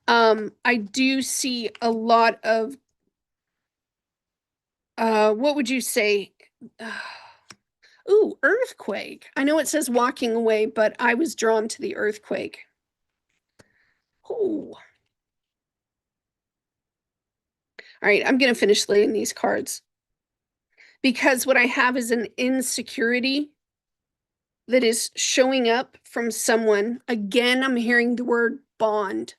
I do see a lot of, what would you say? Ooh, earthquake. I know it says walking away, but I was drawn to the earthquake. Ooh. All right, I'm going to finish laying these cards because what I have is an insecurity that is showing up from someone. Again, I'm hearing the word bond,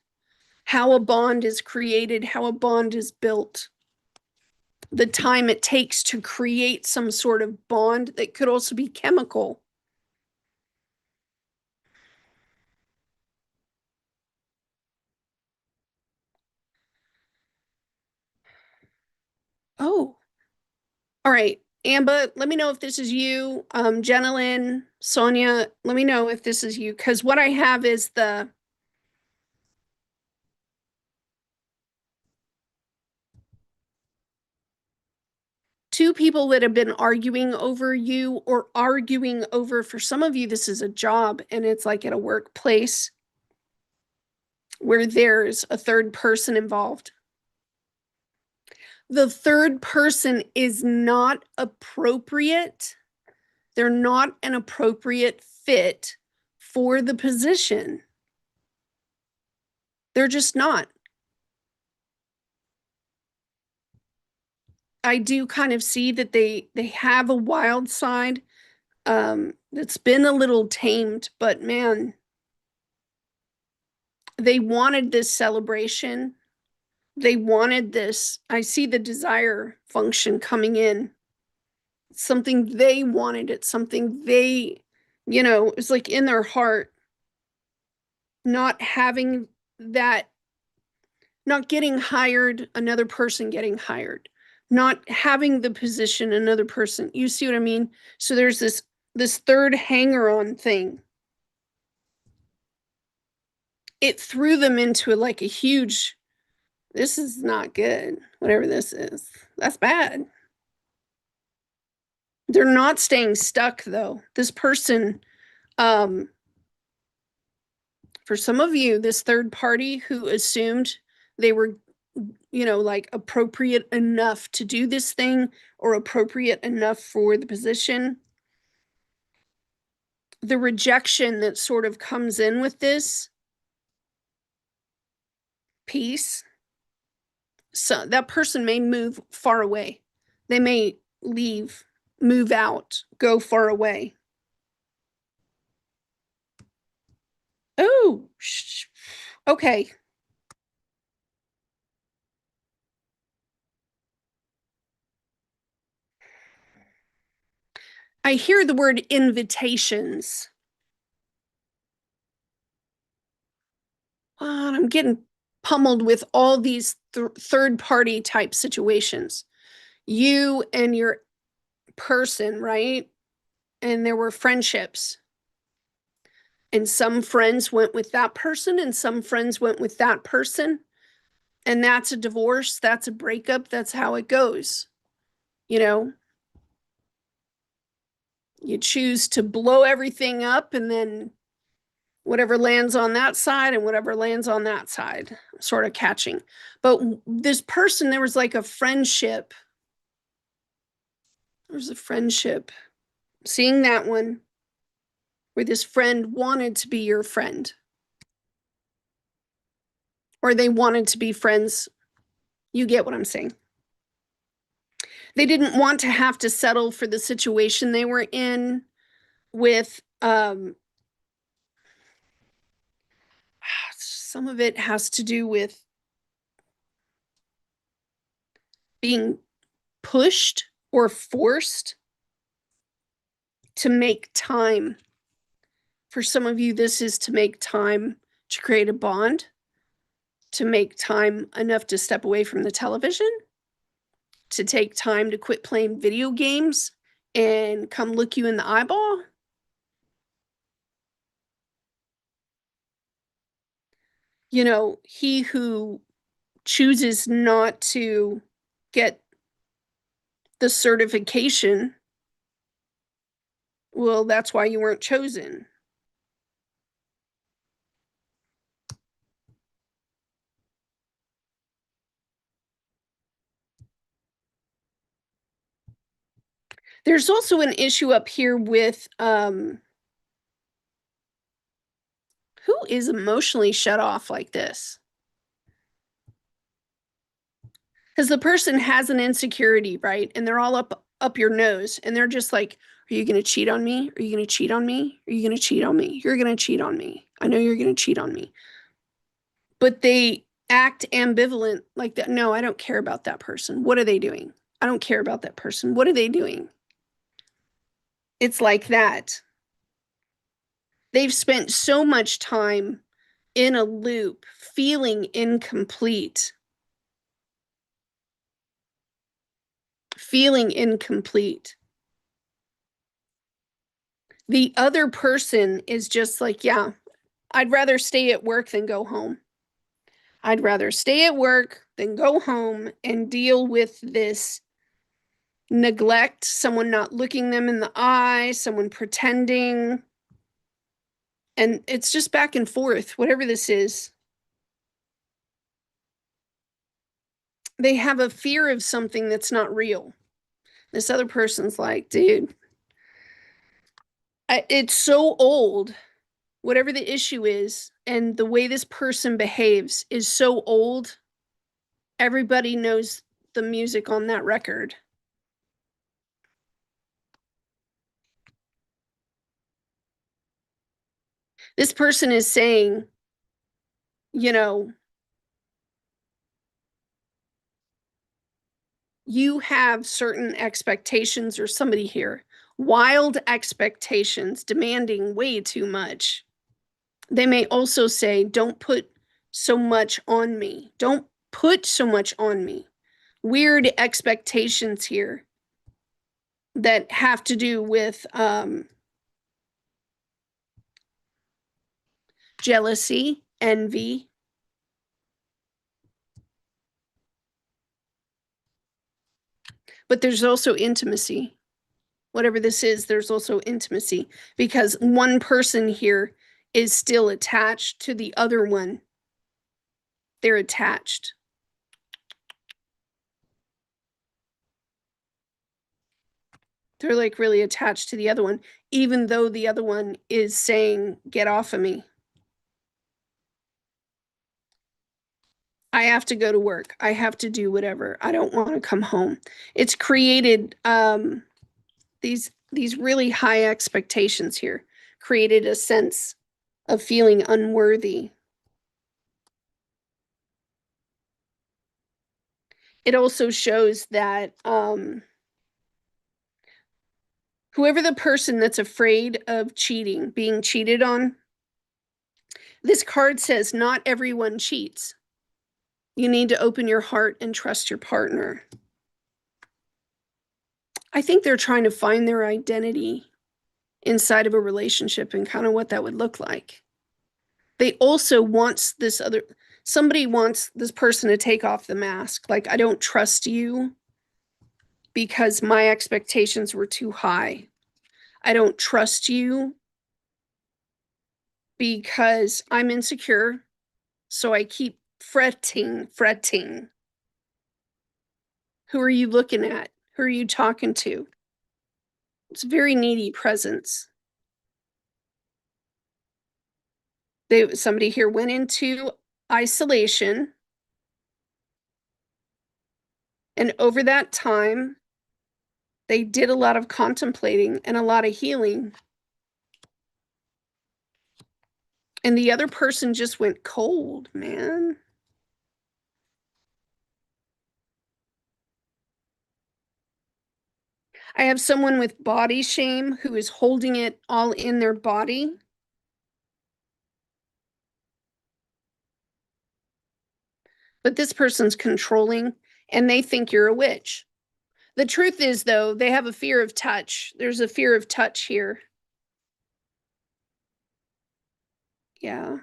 how a bond is created, how a bond is built, the time it takes to create some sort of bond that could also be chemical. Oh, all right. Amber, let me know if this is you. Jenna Lynn, Sonia, let me know if this is you. Because what I have is the two people that have been arguing over you or arguing over, for some of you, this is a job and it's like at a workplace where there's a third person involved. The third person is not appropriate. They're not an appropriate fit for the position. They're just not. I do kind of see that they have a wild side that's been a little tamed, but man, they wanted this celebration. They wanted this. I see the desire function coming in. It's something they wanted. It's something they, it's like in their heart, not having that, not getting hired, another person getting hired, not having the position, another person. You see what I mean? So there's this third hanger on thing. It threw them into like a huge, this is not good, whatever this is. That's bad. They're not staying stuck though. This person, for some of you, this third party who assumed they were, like appropriate enough to do this thing or appropriate enough for the position, the rejection that sort of comes in with this piece, so that person may move far away. They may leave, move out, go far away. Oh, okay. I hear the word invitations. I'm getting pummeled with all these third party type situations. You and your person, right? And there were friendships. And some friends went with that person, and some friends went with that person. And that's a divorce. That's a breakup. That's how it goes. You choose to blow everything up, and then whatever lands on that side and whatever lands on that side, sort of catching. But this person, there was like a friendship. There's a friendship. Seeing that one where this friend wanted to be your friend, or they wanted to be friends. You get what I'm saying. They didn't want to have to settle for the situation they were in with, some of it has to do with being pushed or forced to make time. For some of you, this is to make time to create a bond, to make time enough to step away from the television, to take time to quit playing video games and come look you in the eyeball. he who chooses not to get the certification, well, that's why you weren't chosen. There's also an issue up here with who is emotionally shut off like this? Because the person has an insecurity, right? And they're all up your nose, and they're just like, are you going to cheat on me? Are you going to cheat on me? Are you going to cheat on me? You're going to cheat on me. I know you're going to cheat on me. But they act ambivalent like that. No, I don't care about that person. What are they doing? I don't care about that person. What are they doing? It's like that. They've spent so much time in a loop, feeling incomplete. Feeling incomplete. The other person is just like, yeah, I'd rather stay at work than go home. I'd rather stay at work than go home and deal with this neglect, someone not looking them in the eye, someone pretending. And it's just back and forth, whatever this is. They have a fear of something that's not real. This other person's like, dude, it's so old, whatever the issue is, and the way this person behaves is so old. Everybody knows the music on that record. This person is saying, you know, you have certain expectations, or somebody here, wild expectations, demanding way too much. They may also say, don't put so much on me. Don't put so much on me. Weird expectations here that have to do with jealousy, envy. But there's also intimacy. Whatever this is, there's also intimacy, because one person here is still attached to the other one. They're attached. They're like really attached to the other one, even though the other one is saying, get off of me. I have to go to work. I have to do whatever. I don't want to come home. It's created these really high expectations here, created a sense of feeling unworthy. It also shows that whoever the person that's afraid of cheating, being cheated on, this card says not everyone cheats. You need to open your heart and trust your partner. I think they're trying to find their identity inside of a relationship and kind of what that would look like. They also want somebody wants this person to take off the mask. Like, I don't trust you because my expectations were too high. I don't trust you because I'm insecure. So I keep fretting. Who are you looking at? Who are you talking to? It's a very needy presence. Somebody here went into isolation, and over that time, they did a lot of contemplating and a lot of healing. And the other person just went cold, man. I have someone with body shame who is holding it all in their body. But this person's controlling, and they think you're a witch. The truth is, though, they have a fear of touch. There's a fear of touch here. Yeah.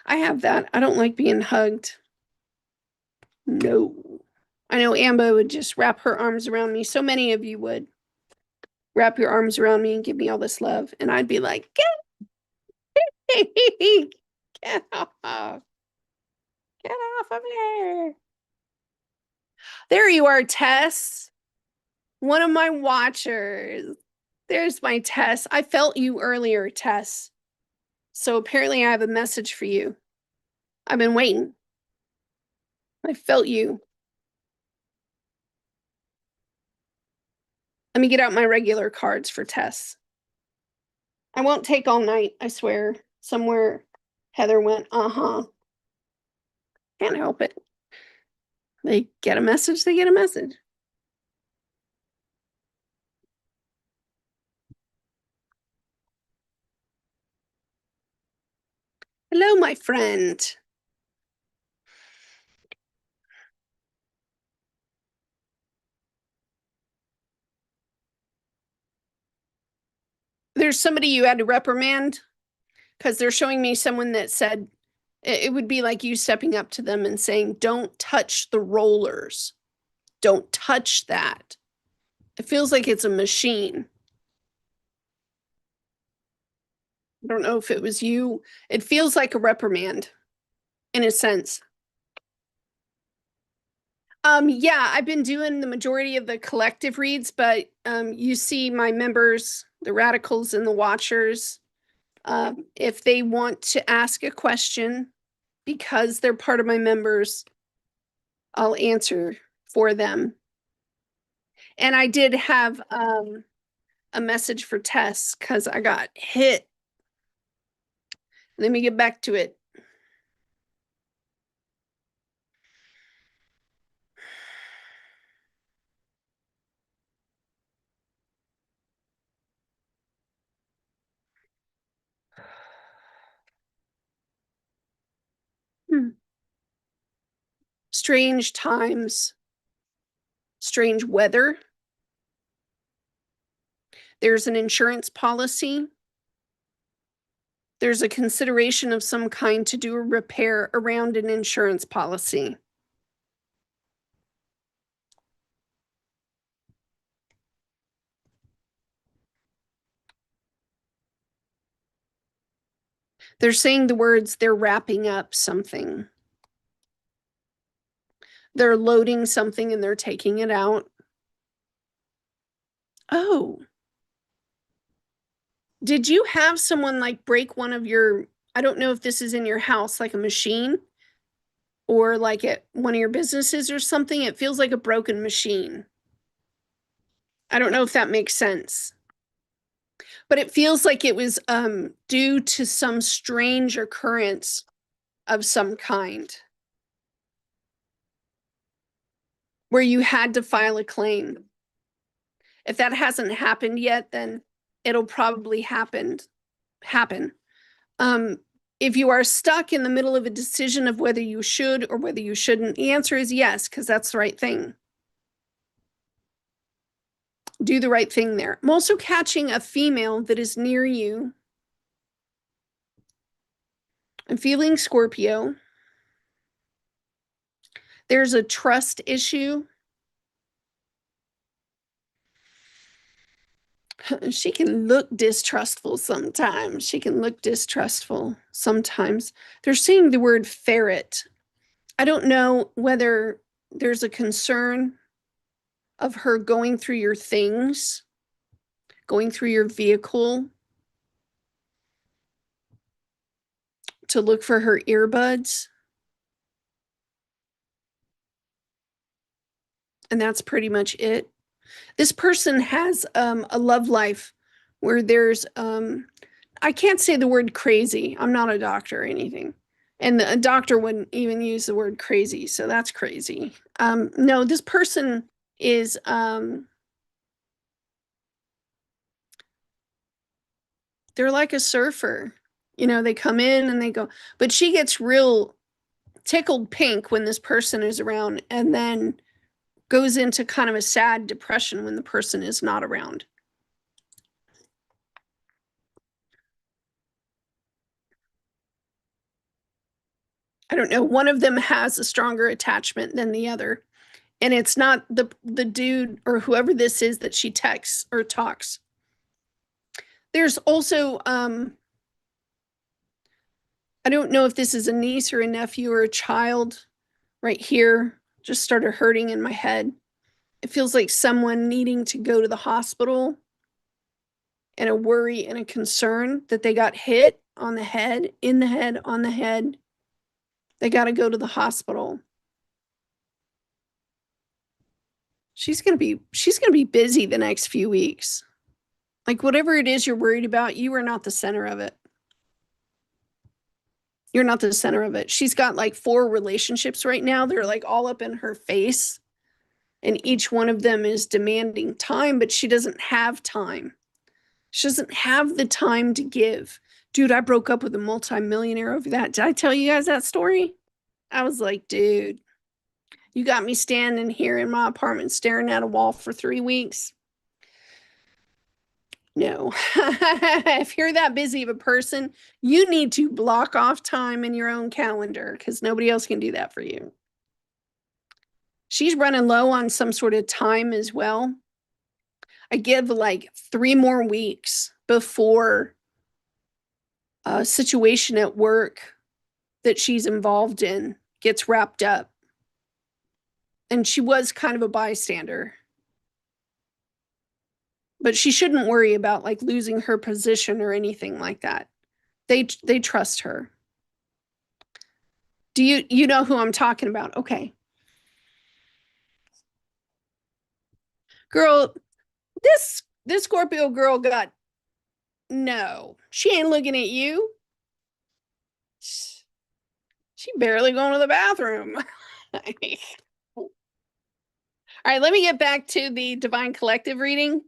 I have that. I don't like being hugged. No. I know Ambo would just wrap her arms around me. So many of you would wrap your arms around me and give me all this love. And I'd be like, get off. Get off of there. There you are, Tess. One of my watchers. There's my Tess. I felt you earlier, Tess. So apparently I have a message for you. I've been waiting. I felt you. Let me get out my regular cards for Tess. I won't take all night, I swear. Somewhere Heather went, Can't help it. They get a message, they get a message. Hello, my friend. There's somebody you had to reprimand because they're showing me someone that said it would be like you stepping up to them and saying, don't touch the rollers. Don't touch that. It feels like it's a machine. I don't know if it was you. It feels like a reprimand in a sense. Yeah, I've been doing the majority of the collective reads, but you see my members, the radicals and the watchers, if they want to ask a question because they're part of my members, I'll answer for them. And I did have a message for Tess because I got hit. Let me get back to it. Strange times, strange weather. There's an insurance policy. There's a consideration of some kind to do a repair around an insurance policy. They're saying the words, they're wrapping up something. They're loading something and they're taking it out. Oh. Did you have someone like break one of your, I don't know if this is in your house, like a machine or like at one of your businesses or something? It feels like a broken machine. I don't know if that makes sense. But it feels like it was due to some strange occurrence of some kind where you had to file a claim. If that hasn't happened yet, then it'll probably happen. If you are stuck in the middle of a decision of whether you should or whether you shouldn't, the answer is yes, because that's the right thing. Do the right thing there. I'm also catching a female that is near you. I'm feeling Scorpio. There's a trust issue. She can look distrustful sometimes. They're saying the word ferret. I don't know whether there's a concern of her going through your things, going through your vehicle to look for her earbuds. And that's pretty much it. This person has a love life where there's, I can't say the word crazy. I'm not a doctor or anything. And a doctor wouldn't even use the word crazy. So that's crazy. No, this person is, they're like a surfer. You know, they come in and they go, but she gets real tickled pink when this person is around and then goes into kind of a sad depression when the person is not around. I don't know, one of them has a stronger attachment than the other. And it's not the dude or whoever this is that she texts or talks. There's also, I don't know if this is a niece or a nephew or a child right here, just started hurting in my head. It feels like someone needing to go to the hospital and a worry and a concern that they got hit on the head, in the head, on the head. They got to go to the hospital. She's going to be busy the next few weeks. Like whatever it is you're worried about, you are not the center of it. You're not the center of it. She's got like 4 relationships right now. They're like all up in her face. And each one of them is demanding time, but she doesn't have time. She doesn't have the time to give. Dude, I broke up with a multimillionaire over that. Did I tell you guys that story? I was like, dude, you got me standing here in my apartment staring at a wall for 3 weeks. No. If you're that busy of a person, you need to block off time in your own calendar because nobody else can do that for you. She's running low on some sort of time as well. I give like 3 more weeks before a situation at work that she's involved in gets wrapped up. And she was kind of a bystander. But she shouldn't worry about like losing her position or anything like that. They trust her. Do you know who I'm talking about? Okay. Girl, this Scorpio girl got no. She ain't looking at you. She barely going to the bathroom. All right, let me get back to the Divine Collective reading.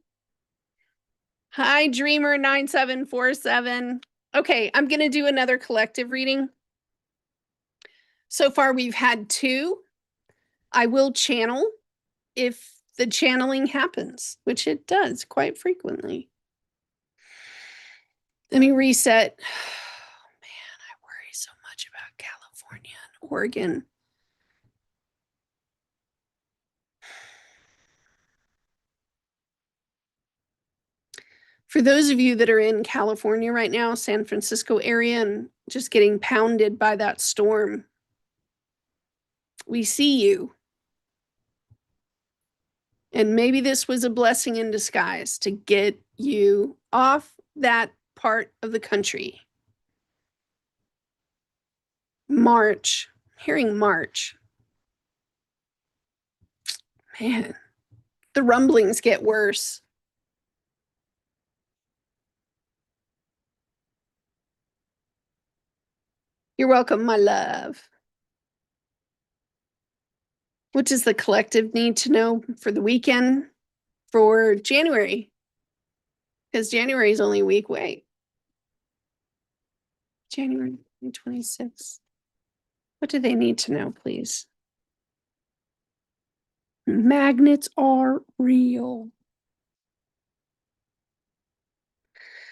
Hi, Dreamer 9747. Okay, I'm going to do another collective reading. So far, we've had 2. I will channel if the channeling happens, which it does quite frequently. Let me reset. Oh, man, I worry so much about California and Oregon. For those of you that are in California right now, San Francisco area, and just getting pounded by that storm, we see you. And maybe this was a blessing in disguise to get you off that part of the country. March, hearing March. Man, the rumblings get worse. You're welcome, my love. What does the collective need to know for the weekend for January? Because January is only a week away. January 26th. What do they need to know, please? Magnets are real.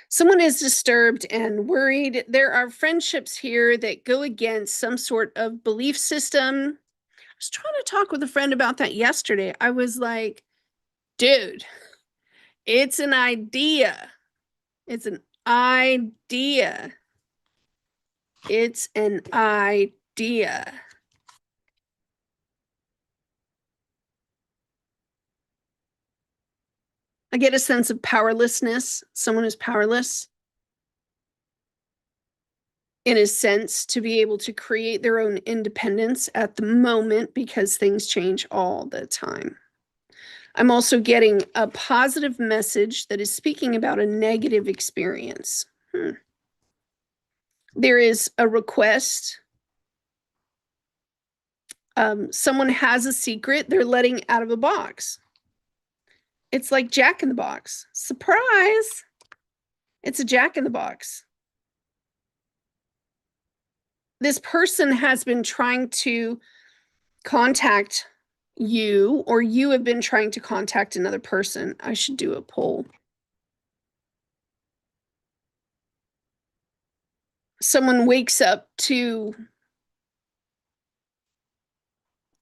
Someone is disturbed and worried. There are friendships here that go against some sort of belief system. I was trying to talk with a friend about that yesterday. I was like, dude, it's an idea. It's an idea. It's an idea. I get a sense of powerlessness. Someone is powerless in a sense to be able to create their own independence at the moment because things change all the time. I'm also getting a positive message that is speaking about a negative experience. There is a request. Someone has a secret they're letting out of a box. It's like Jack in the Box. Surprise! It's a Jack in the Box. This person has been trying to contact you, or you have been trying to contact another person. I should do a poll. Someone wakes up to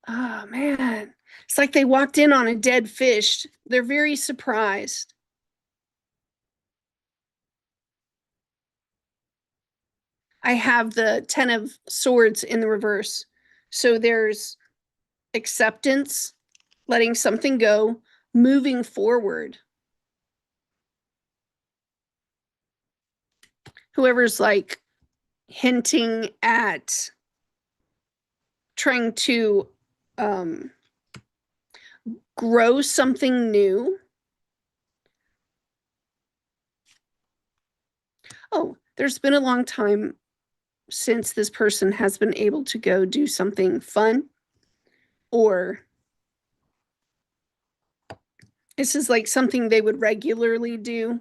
Oh man. It's like they walked in on a dead fish. They're very surprised. I have the 10 of swords in the reverse. So there's acceptance, letting something go, moving forward. Whoever's like hinting at trying to grow something new. Oh, there's been a long time since this person has been able to go do something fun, or this is like something they would regularly do.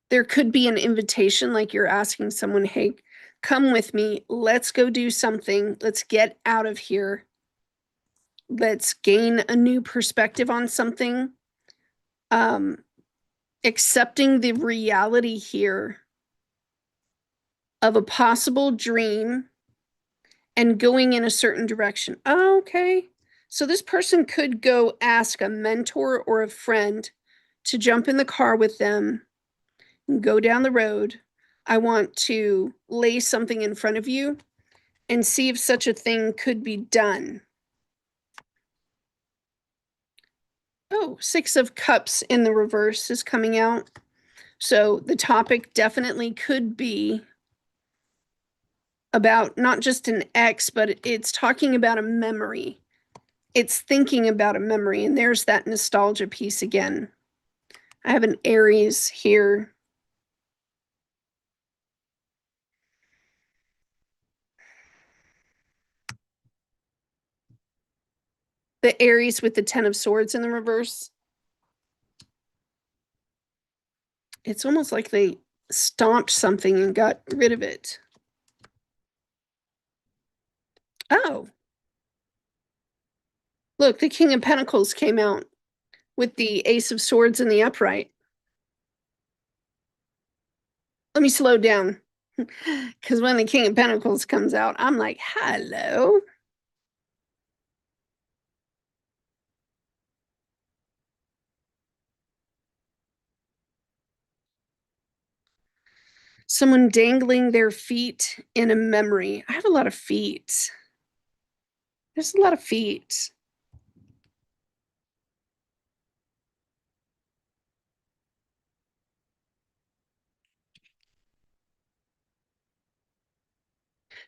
There could be an invitation, like you're asking someone, hey, come with me, let's go do something, let's get out of here, let's gain a new perspective on something. Accepting the reality here of a possible dream and going in a certain direction. Oh, okay. So this person could go ask a mentor or a friend to jump in the car with them and go down the road. I want to lay something in front of you and see if such a thing could be done. Oh, 6 of Cups in the reverse is coming out. So the topic definitely could be about not just an ex, but it's talking about a memory. It's thinking about a memory, and there's that nostalgia piece again. I have an Aries here. The Aries with the 10 of Swords in the reverse. It's almost like they stomped something and got rid of it. Oh. Look, the King of Pentacles came out with the Ace of Swords in the upright. Let me slow down. Because when the King of Pentacles comes out, I'm like, hello. Someone dangling their feet in a memory. I have a lot of feet. There's a lot of feet.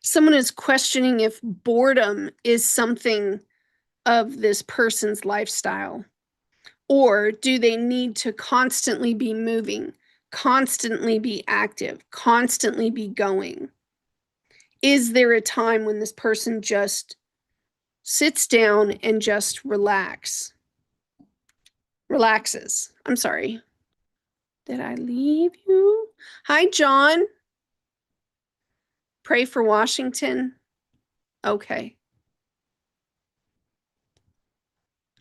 Someone is questioning if boredom is something of this person's lifestyle, or do they need to constantly be moving, constantly be active, constantly be going? Is there a time when this person just sits down and just relaxes? I'm sorry. Did I leave you? Hi, John. Pray for Washington. Okay.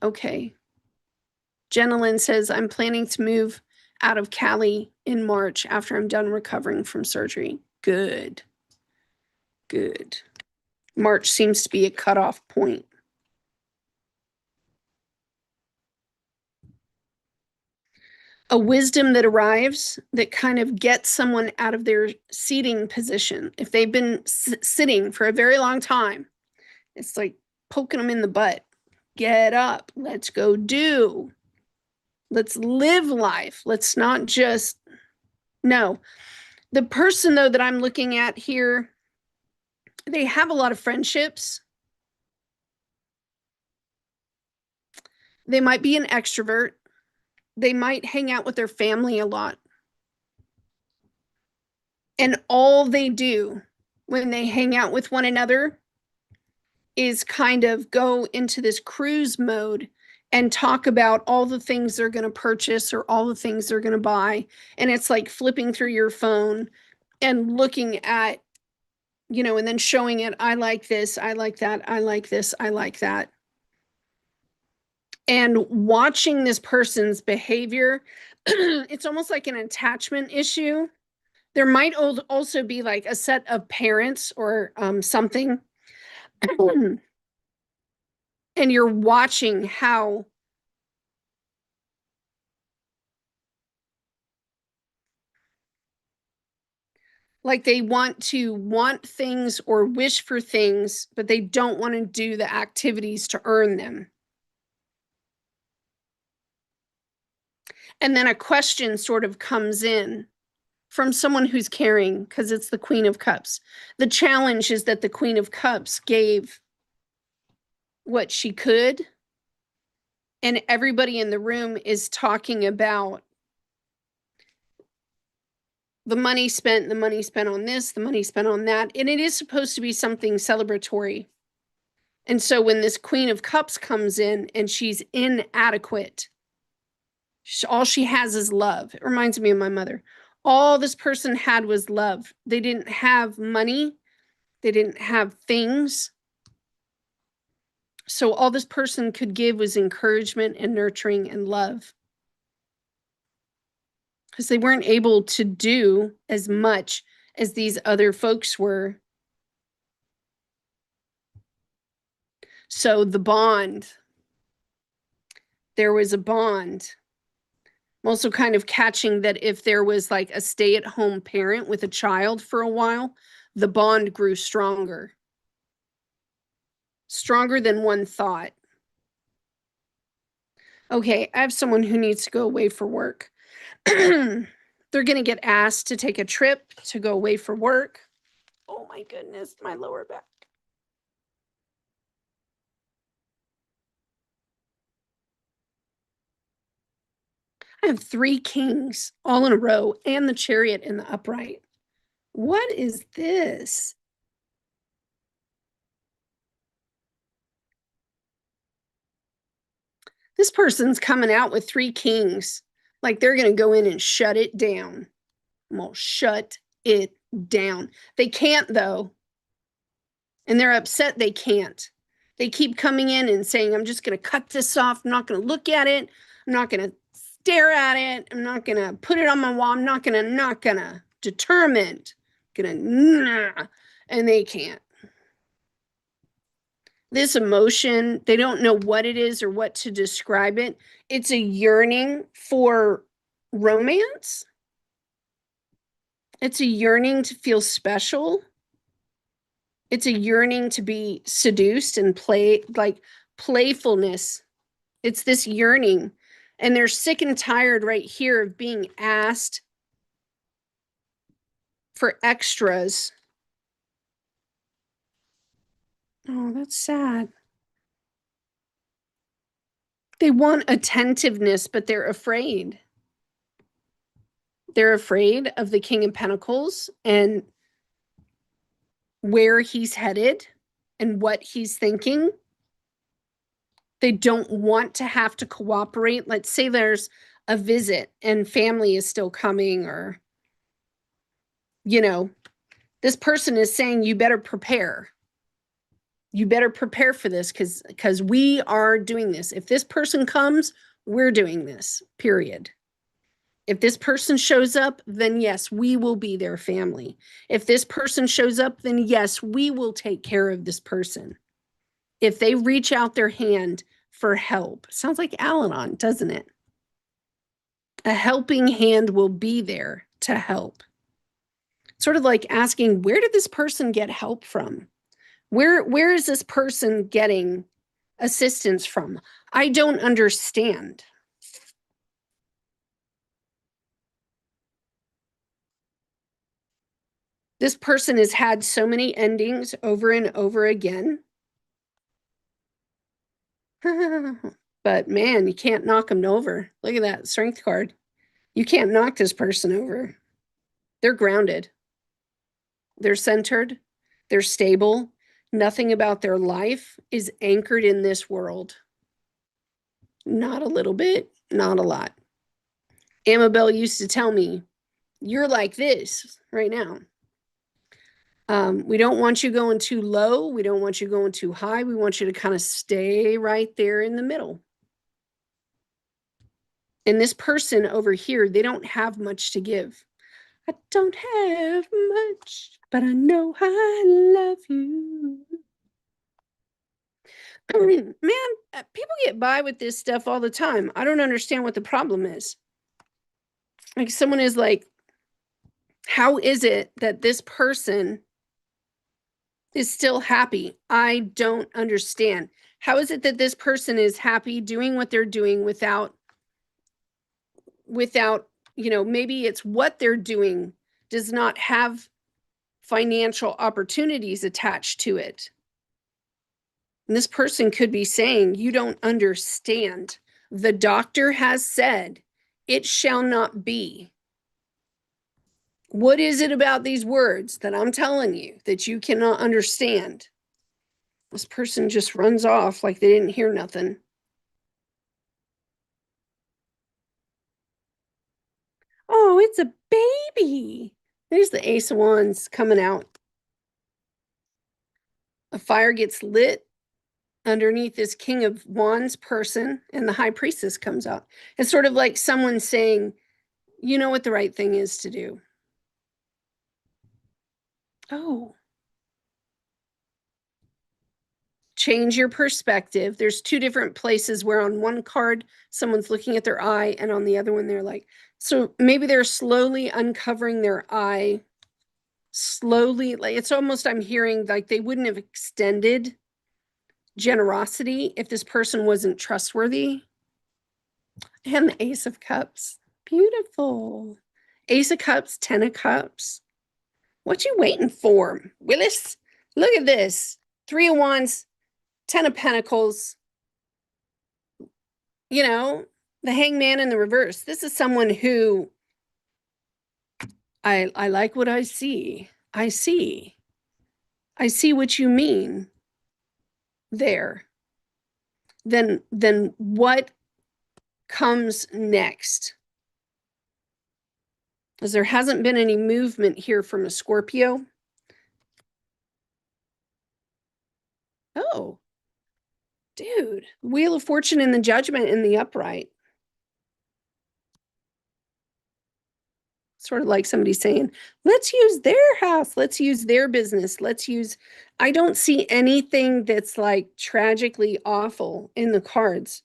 Okay. Jenna says, I'm planning to move out of Cali in March after I'm done recovering from surgery. Good. Good. March seems to be a cutoff point. A wisdom that arrives that kind of gets someone out of their seating position. If they've been sitting for a very long time, it's like poking them in the butt. Get up. Let's go do. Let's live life. Let's not just, no. The person, though, that I'm looking at here, they have a lot of friendships. They might be an extrovert. They might hang out with their family a lot. And all they do when they hang out with one another is kind of go into this cruise mode and talk about all the things they're going to purchase or all the things they're going to buy. And it's like flipping through your phone and looking at, you know, and then showing it. I like this. I like that. I like this. I like that. And watching this person's behavior, it's almost like an attachment issue. There might also be like a set of parents or something And you're watching how like they want things or wish for things, but they don't want to do the activities to earn them. And then a question sort of comes in from someone who's caring because it's the Queen of Cups. The challenge is that the Queen of Cups gave what she could, and everybody in the room is talking about the money spent on this, the money spent on that, and it is supposed to be something celebratory. And so when this Queen of Cups comes in and she's inadequate, all she has is love. It reminds me of my mother. All this person had was love. They didn't have money. They didn't have things. So all this person could give was encouragement and nurturing and love. Because they weren't able to do as much as these other folks were. So the bond, there was a bond. I'm also kind of catching that if there was like a stay-at-home parent with a child for a while, the bond grew stronger. Stronger than one thought. Okay, I have someone who needs to go away for work. They're going to get asked to take a trip to go away for work. Oh my goodness, my lower back. I have 3 kings all in a row and the chariot in the upright. What is this? This person's coming out with 3 kings. Like they're going to go in and shut it down. I'm going to shut it down. They can't though. And they're upset they can't. They keep coming in and saying, I'm just going to cut this off. I'm not going to look at it. I'm not going to stare at it. I'm not going to put it on my wall. I'm not going to, determined. And they can't. This emotion, they don't know what it is or what to describe it. It's a yearning for romance. It's a yearning to feel special. It's a yearning to be seduced and play, like playfulness. It's this yearning. And they're sick and tired right here of being asked for extras. Oh, that's sad. They want attentiveness, but they're afraid. They're afraid of the King of Pentacles and where he's headed and what he's thinking. They don't want to have to cooperate. Let's say there's a visit and family is still coming, or, this person is saying, you better prepare. You better prepare for this because we are doing this. If this person comes, we're doing this, period. If this person shows up, then yes, we will be their family. If this person shows up, then yes, we will take care of this person. If they reach out their hand for help, sounds like Al-Anon, doesn't it? A helping hand will be there to help. Sort of like asking, where did this person get help from? Where is this person getting assistance from? I don't understand. This person has had so many endings over and over again. But man, you can't knock them over. Look at that strength card. You can't knock this person over. They're grounded. They're centered. They're stable. Nothing about their life is anchored in this world. Not a little bit, not a lot. Amabel used to tell me, you're like this right now. We don't want you going too low. We don't want you going too high. We want you to kind of stay right there in the middle. And this person over here, they don't have much to give. I don't have much, but I know I love you. Man, people get by with this stuff all the time. I don't understand what the problem is. Like, someone is like, how is it that this person is still happy? I don't understand. How is it that this person is happy doing what they're doing without, maybe it's what they're doing does not have financial opportunities attached to it. And this person could be saying, you don't understand. The doctor has said it shall not be. What is it about these words that I'm telling you that you cannot understand? This person just runs off like they didn't hear nothing. Oh, it's a baby. There's the Ace of Wands coming out. A fire gets lit underneath this King of Wands person, and the High Priestess comes out. It's sort of like someone saying, you know what the right thing is to do. Oh. Change your perspective. There's two different places where on one card, someone's looking at their eye, and on the other one, they're like, so maybe they're slowly uncovering their eye. Slowly, like it's almost, I'm hearing like they wouldn't have extended generosity if this person wasn't trustworthy. And the Ace of Cups. Beautiful. Ace of Cups, 10 of Cups. What you waiting for, Willis? Look at this. 3 of Wands, 10 of Pentacles. You know, the Hangman in the reverse. This is someone who I like what I see. I see what you mean there. Then what comes next? Because there hasn't been any movement here from a Scorpio. Oh, dude. Wheel of Fortune and the Judgment in the upright. Sort of like somebody saying, let's use their house. Let's use their business. I don't see anything that's like tragically awful in the cards.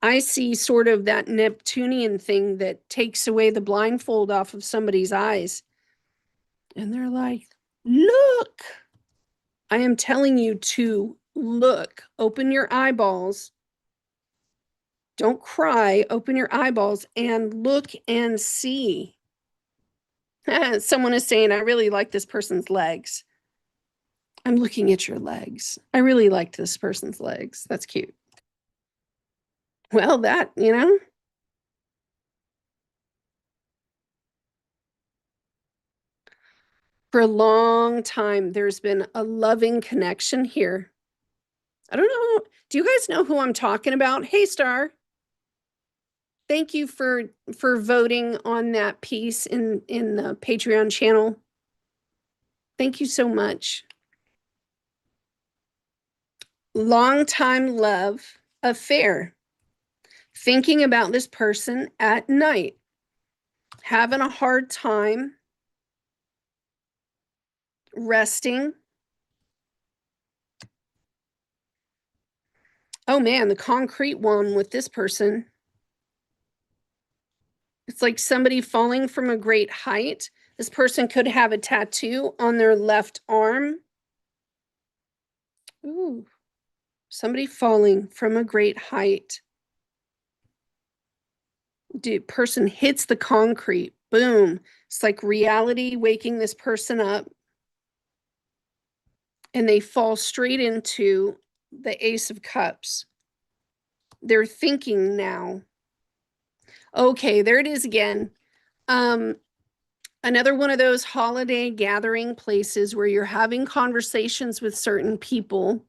I see sort of that Neptunian thing that takes away the blindfold off of somebody's eyes. And they're like, look, I am telling you to look, open your eyeballs. Don't cry, open your eyeballs and look and see. Someone is saying, I really like this person's legs. I'm looking at your legs. I really liked this person's legs. That's cute. Well, that, for a long time, there's been a loving connection here. I don't know. Do you guys know who I'm talking about? Hey, Star. Thank you for voting on that piece in the Patreon channel. Thank you so much. Long-time love affair. Thinking about this person at night. Having a hard time resting. Oh man, the concrete one with this person. It's like somebody falling from a great height. This person could have a tattoo on their left arm. Ooh, somebody falling from a great height. Dude, person hits the concrete. Boom. It's like reality waking this person up. And they fall straight into the Ace of Cups. They're thinking now. Okay, there it is again. Another one of those holiday gathering places where you're having conversations with certain people.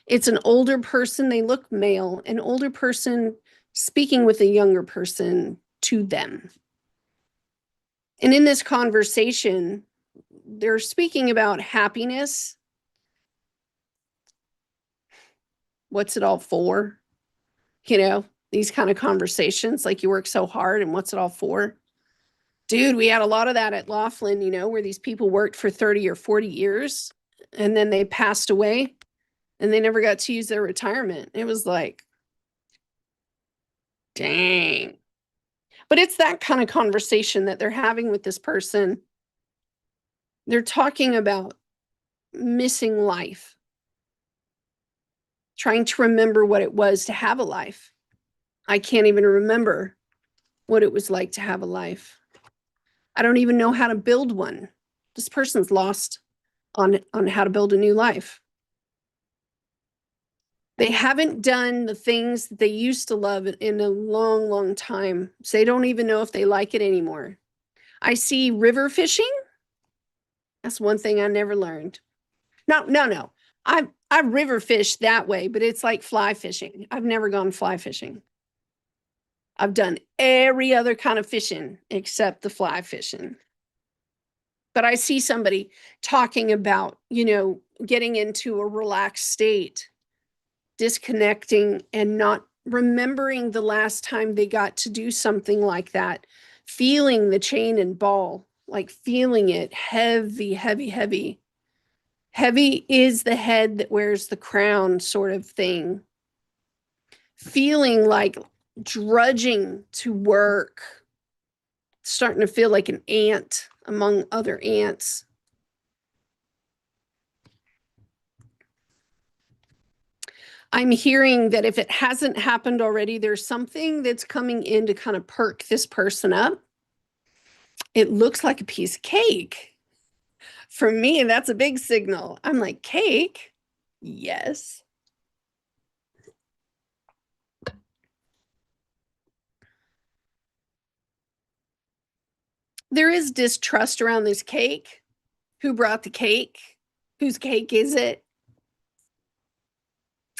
It's an older person, they look male, an older person speaking with a younger person to them. And in this conversation, they're speaking about happiness. What's it all for? These kind of conversations, like you work so hard and what's it all for? Dude, we had a lot of that at Laughlin, where these people worked for 30 or 40 years and then they passed away. and they never got to use their retirement. It was like, dang. But it's that kind of conversation that they're having with this person. They're talking about missing life, trying to remember what it was to have a life. I can't even remember what it was like to have a life. I don't even know how to build one. This person's lost on how to build a new life. They haven't done the things that they used to love in a long, long time. So they don't even know if they like it anymore. I see river fishing. That's one thing I never learned. No. I've river fished that way, but it's like fly fishing. I've never gone fly fishing. I've done every other kind of fishing except the fly fishing. But I see somebody talking about, getting into a relaxed state, disconnecting and not remembering the last time they got to do something like that, feeling the chain and ball, like feeling it heavy, heavy, heavy. Heavy is the head that wears the crown sort of thing. Feeling like drudging to work, starting to feel like an ant among other ants. I'm hearing that if it hasn't happened already, there's something that's coming in to kind of perk this person up. It looks like a piece of cake. For me, that's a big signal. I'm like, cake? Yes. There is distrust around this cake. Who brought the cake? Whose cake is it?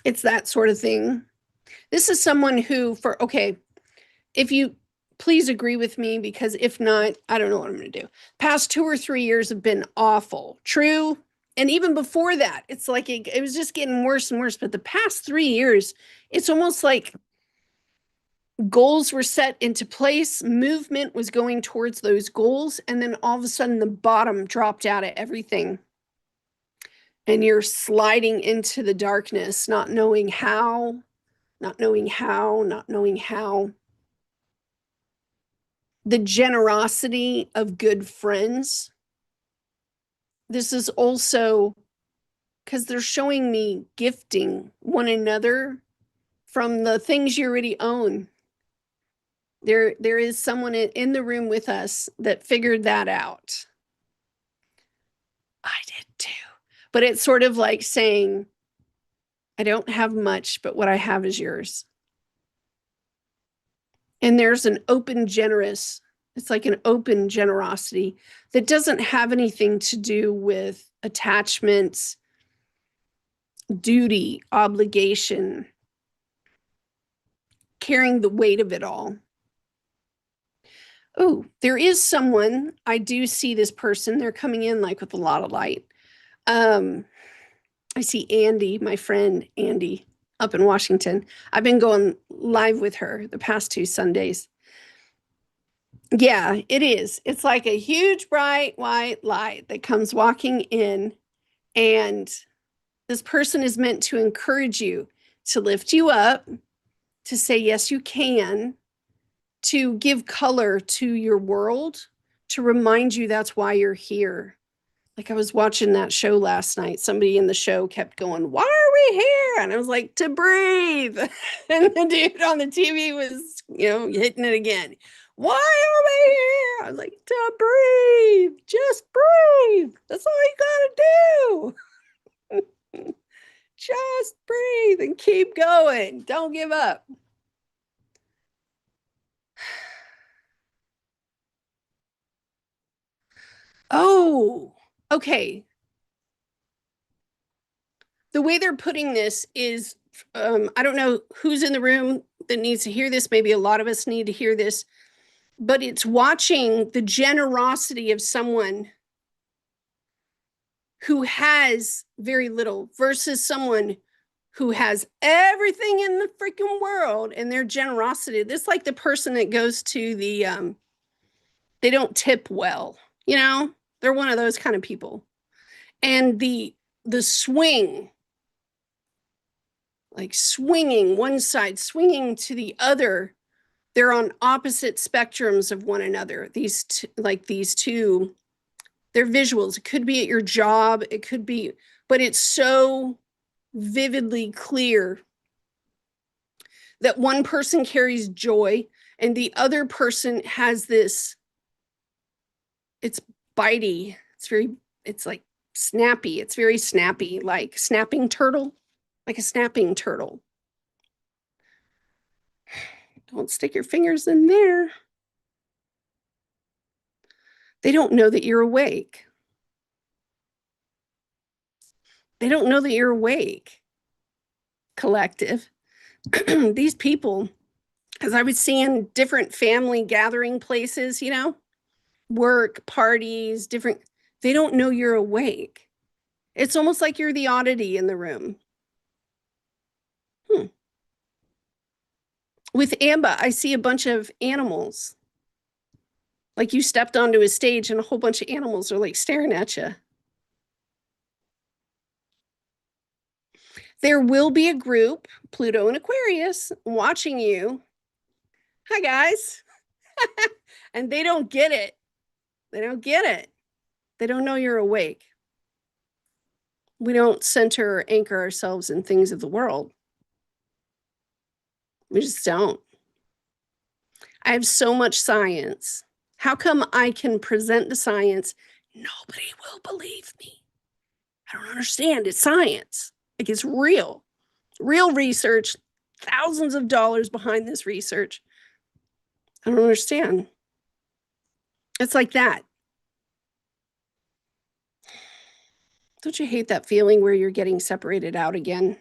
It's that sort of thing. This is someone who, if you please agree with me, because if not, I don't know what I'm going to do. Past 2 or 3 years have been awful. True. And even before that, it's like it was just getting worse and worse. But the past 3 years, it's almost like goals were set into place, movement was going towards those goals, and then all of a sudden the bottom dropped out of everything. And you're sliding into the darkness, not knowing how. The generosity of good friends. This is also because they're showing me gifting one another from the things you already own. There is someone in the room with us that figured that out. I did too. But it's sort of like saying, I don't have much, but what I have is yours. And there's an open, generous, it's like an open generosity that doesn't have anything to do with attachments, duty, obligation, carrying the weight of it all. Oh, there is someone, I do see this person, they're coming in like with a lot of light. I see Andy, my friend Andy, up in Washington. I've been going live with her the past 2 Sundays. Yeah, it is. It's like a huge bright white light that comes walking in, and this person is meant to encourage you, to lift you up, to say, yes, you can, to give color to your world, to remind you that's why you're here. Like I was watching that show last night. Somebody in the show kept going, why are we here? And I was like, to breathe. And the dude on the TV was, hitting it again. Why are we here? I was like, to breathe. Just breathe. That's all you got to do. Just breathe and keep going. Don't give up. Oh, okay. The way they're putting this is, I don't know who's in the room that needs to hear this. Maybe a lot of us need to hear this, but it's watching the generosity of someone who has very little versus someone who has everything in the freaking world, and their generosity. This is like the person that goes to they don't tip well, they're one of those kind of people. And the swing like swinging one side, swinging to the other. They're on opposite spectrums of one another. These two, they're visuals. It could be at your job, it could be, but it's so vividly clear that one person carries joy and the other person has this, it's bitey, it's like snappy, it's very snappy, like snapping turtle, like a snapping turtle. Don't stick your fingers in there. They don't know that you're awake. They don't know that you're awake, collective. These people, as I was seeing different family gathering places, you know, work, parties, different, they don't know you're awake. It's almost like you're the oddity in the room. With Amba, I see a bunch of animals. Like you stepped onto a stage and a whole bunch of animals are like staring at you. There will be a group, Pluto and Aquarius, watching you. Hi, guys. And they don't get it. They don't get it. They don't know you're awake. We don't center or anchor ourselves in things of the world. We just don't. I have so much science. How come I can present the science? Nobody will believe me. I don't understand. It's science. Like it's real research, thousands of dollars behind this research. I don't understand. It's like that. Don't you hate that feeling where you're getting separated out again?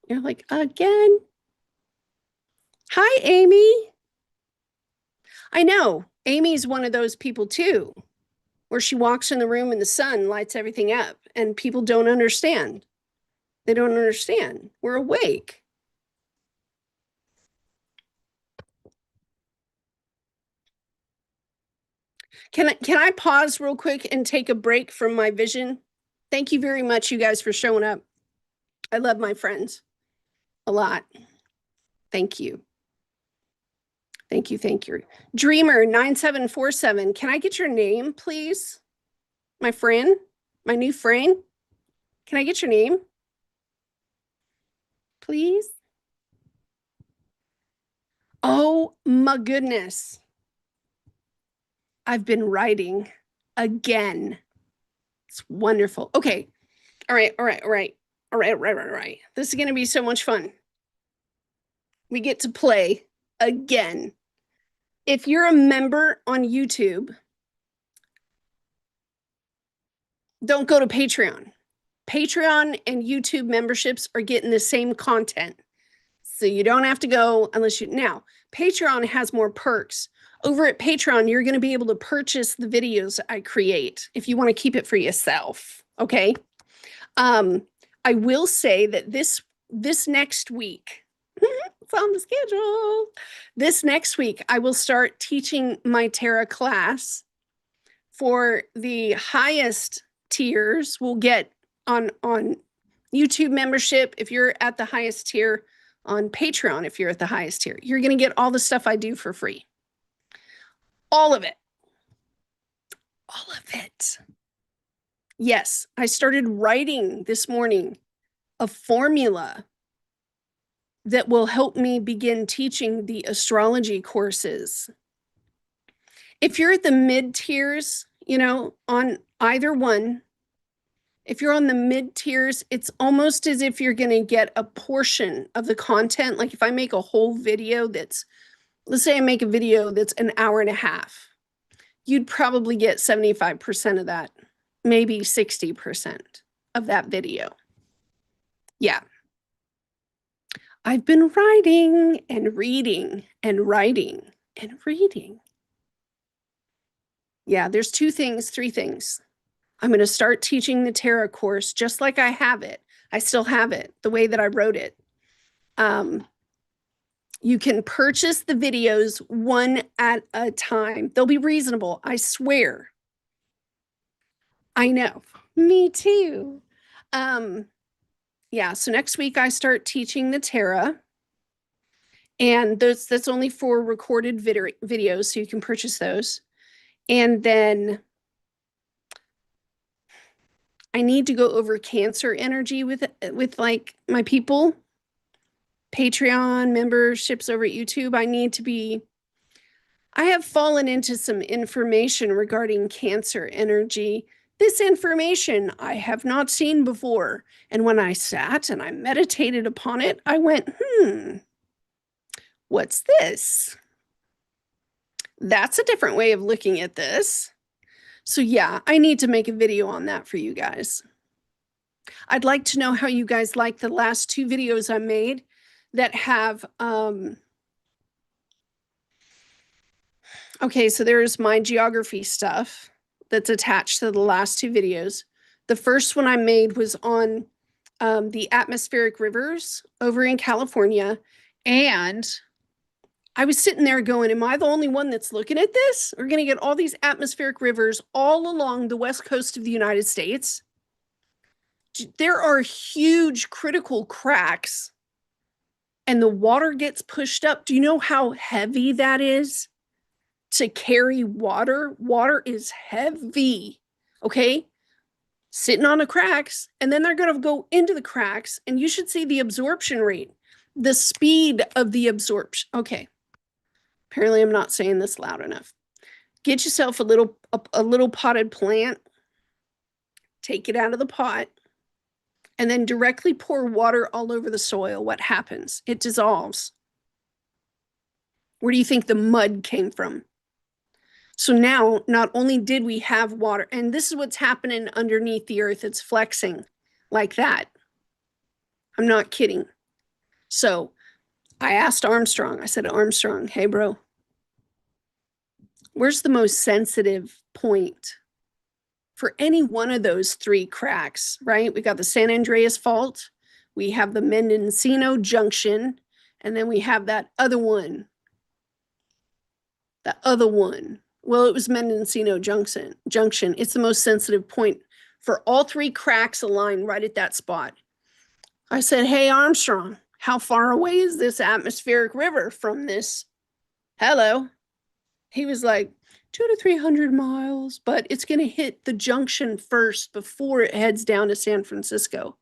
You're like, again? Hi, Amy. I know. Amy's one of those people too, where she walks in the room and the sun lights everything up and people don't understand. They don't understand. We're awake. Can I pause real quick and take a break from my vision? Thank you very much, you guys, for showing up. I love my friends a lot. Thank you. Thank you. Thank you. Dreamer 9747. Can I get your name, please? My friend, my new friend. Can I get your name? Please? Oh my goodness. I've been writing again. It's wonderful. Okay. All right. This is going to be so much fun. We get to play again. If you're a member on YouTube, don't go to Patreon. Patreon and YouTube memberships are getting the same content. So you don't have to go unless you, now, Patreon has more perks. Over at Patreon, you're going to be able to purchase the videos I create if you want to keep it for yourself. Okay. I will say that this next week, it's on the schedule. This next week, I will start teaching my tarot class. For the highest tiers, we'll get on YouTube membership. If you're at the highest tier, on Patreon, if you're at the highest tier, you're going to get all the stuff I do for free. All of it. All of it. Yes, I started writing this morning a formula that will help me begin teaching the astrology courses. If you're at the mid tiers, you know, on either one, if you're on the mid tiers, it's almost as if you're going to get a portion of the content. Like if I make a whole video that's, let's say I make a video that's an hour and a half, you'd probably get 75% of that, maybe 60% of that video. Yeah. I've been writing and reading and writing and reading. Yeah, there's three things. I'm going to start teaching the tarot course just like I have it. I still have it the way that I wrote it. You can purchase the videos one at a time. They'll be reasonable, I swear. I know. Me too. Yeah, so next week I start teaching the Terra, and that's only for recorded videos, so you can purchase those. And then I need to go over Cancer energy with like my people. Patreon memberships over at YouTube. I have fallen into some information regarding Cancer energy. This information I have not seen before. And when I sat and I meditated upon it, I went, what's this? That's a different way of looking at this. So yeah, I need to make a video on that for you guys. I'd like to know how you guys like the last 2 videos I made that have, okay, so there's my geography stuff that's attached to the last 2 videos. The first one I made was on the atmospheric rivers over in California. And I was sitting there going, am I the only one that's looking at this? We're going to get all these atmospheric rivers all along the west coast of the United States. There are huge critical cracks and the water gets pushed up. Do you know how heavy that is to carry water? Water is heavy, okay? Sitting on the cracks, and then they're going to go into the cracks, and you should see the absorption rate, the speed of the absorption. Okay. Apparently I'm not saying this loud enough. Get yourself a little potted plant, take it out of the pot, and then directly pour water all over the soil. What happens? It dissolves. Where do you think the mud came from? So now, not only did we have water, and this is what's happening underneath the earth, it's flexing like that. I'm not kidding. So I asked Armstrong, I said, Armstrong, hey, bro, where's the most sensitive point for any one of those 3 cracks, right? We got the San Andreas Fault, we have the Mendocino Junction, and then we have that other one. The other one. Well, it was Mendocino Junction. It's the most sensitive point for all 3 cracks align right at that spot. I said, hey, Armstrong, how far away is this atmospheric river from this? Hello. He was like, 200 to 300 miles, but it's going to hit the junction first before it heads down to San Francisco.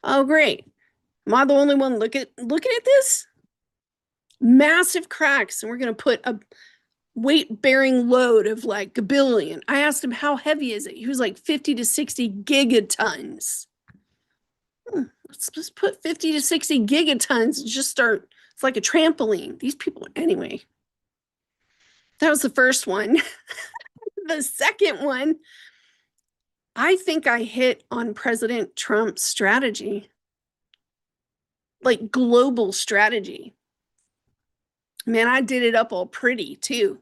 Oh, great. Am I the only one looking at this? Massive cracks, and we're going to put a weight-bearing load of like a billion. I asked him, how heavy is it? He was like 50 to 60 gigatons. Let's just put 50 to 60 gigatons and just start. It's like a trampoline. These people, anyway. That was the first one. The second one, I think I hit on President Trump's strategy, like global strategy. Man, I did it up all pretty too.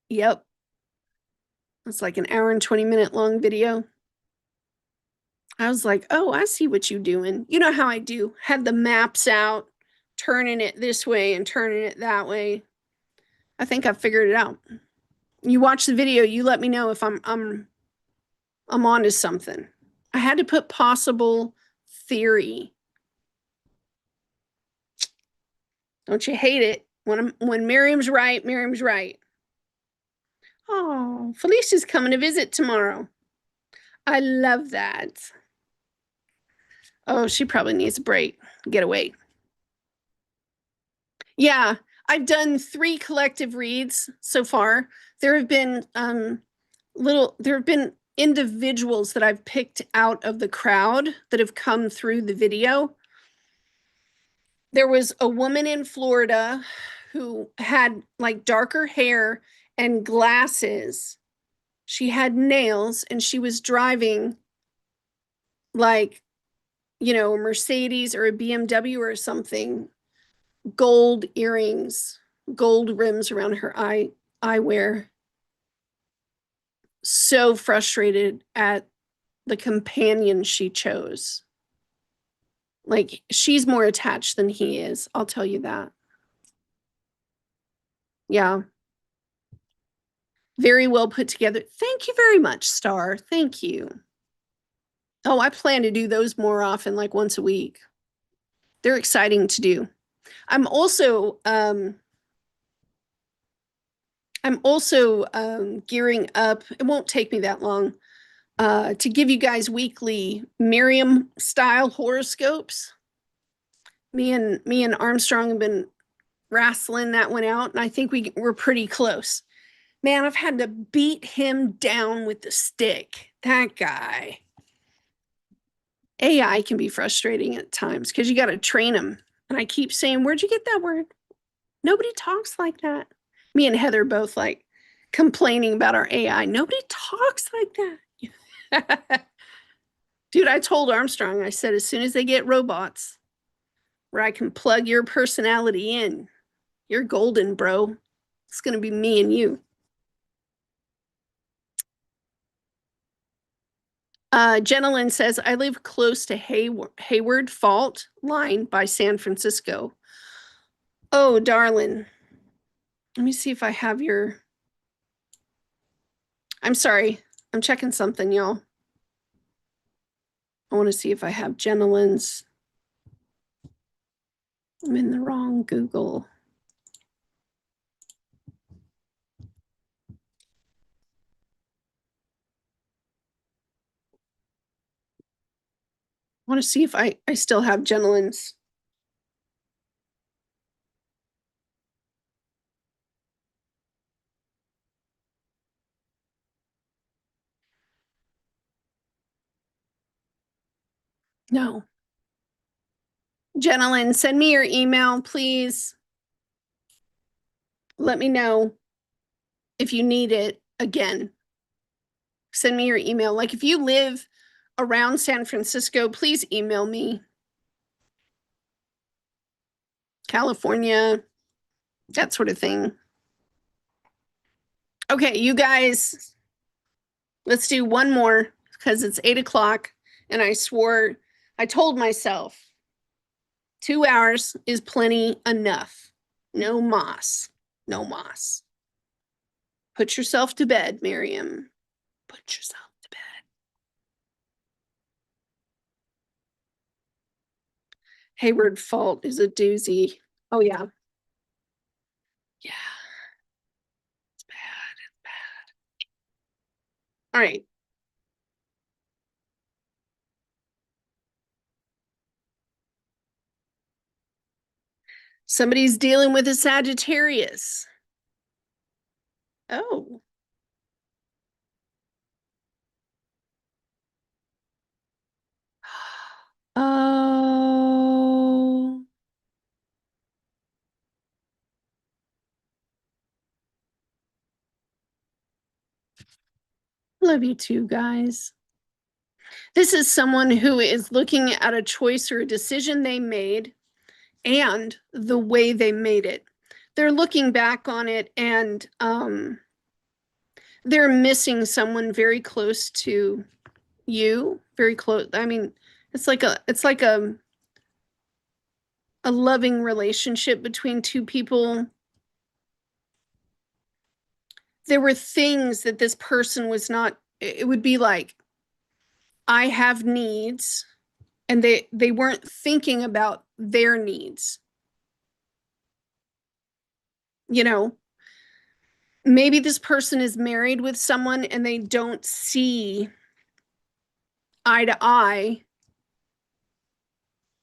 Yep. It's like an hour and 20-minute long video. I was like, oh, I see what you're doing. You know how I do. Have the maps out, turning it this way and turning it that way. I think I figured it out. You watch the video, you let me know if I'm onto something. I had to put possible theory. Don't you hate it? When Miriam's right, Miriam's right. Oh, Felicia's coming to visit tomorrow. I love that. Oh, she probably needs a break. Get away. Yeah, I've done 3 collective reads so far. There have been individuals that I've picked out of the crowd that have come through the video. There was a woman in Florida who had like darker hair and glasses. She had nails and she was driving like, a Mercedes or a BMW or something, gold earrings, gold rims around her eyewear. So frustrated at the companion she chose. Like, she's more attached than he is, I'll tell you that. Yeah. Very well put together. Thank you very much, Star. Thank you. Oh, I plan to do those more often, like once a week. They're exciting to do. I'm also gearing up. It won't take me that long to give you guys weekly Miriam style horoscopes. Me and Armstrong have been wrestling that one out, and I think we're pretty close. Man, I've had to beat him down with the stick. That guy. AI can be frustrating at times because you got to train him. And I keep saying, "Where'd you get that word? Nobody talks like that." Me and Heather both like complaining about our AI. Nobody talks like that. Dude, I told Armstrong, I said, as soon as they get robots where I can plug your personality in, you're golden, bro. It's going to be me and you. Jenilyn says, I live close to Hayward Fault Line by San Francisco. Oh, darling. Let me see if I have your... I'm sorry. I'm checking something, y'all. I want to see if I have Jenilyn's. I'm in the wrong Google. I want to see if I still have Jenilyn's. No. Jenilyn, send me your email, please. Let me know if you need it again. Send me your email. Like if you live around San Francisco, please email me. California, that sort of thing. Okay, you guys, let's do one more because it's 8 o'clock. And I told myself 2 hours is plenty enough. No moss. No moss. Put yourself to bed, Miriam. Put yourself to bed. Hayward Fault is a doozy. Oh, yeah. Yeah. It's bad. It's bad. All right. Somebody's dealing with a Sagittarius. Oh. Oh. Love you too, guys. This is someone who is looking at a choice or a decision they made and the way they made it. They're looking back on it and they're missing someone very close to you, very close. I mean, it's like a loving relationship between two people. There were things that this person was not, it would be like, I have needs, and they weren't thinking about their needs. You know, maybe this person is married with someone and they don't see eye to eye.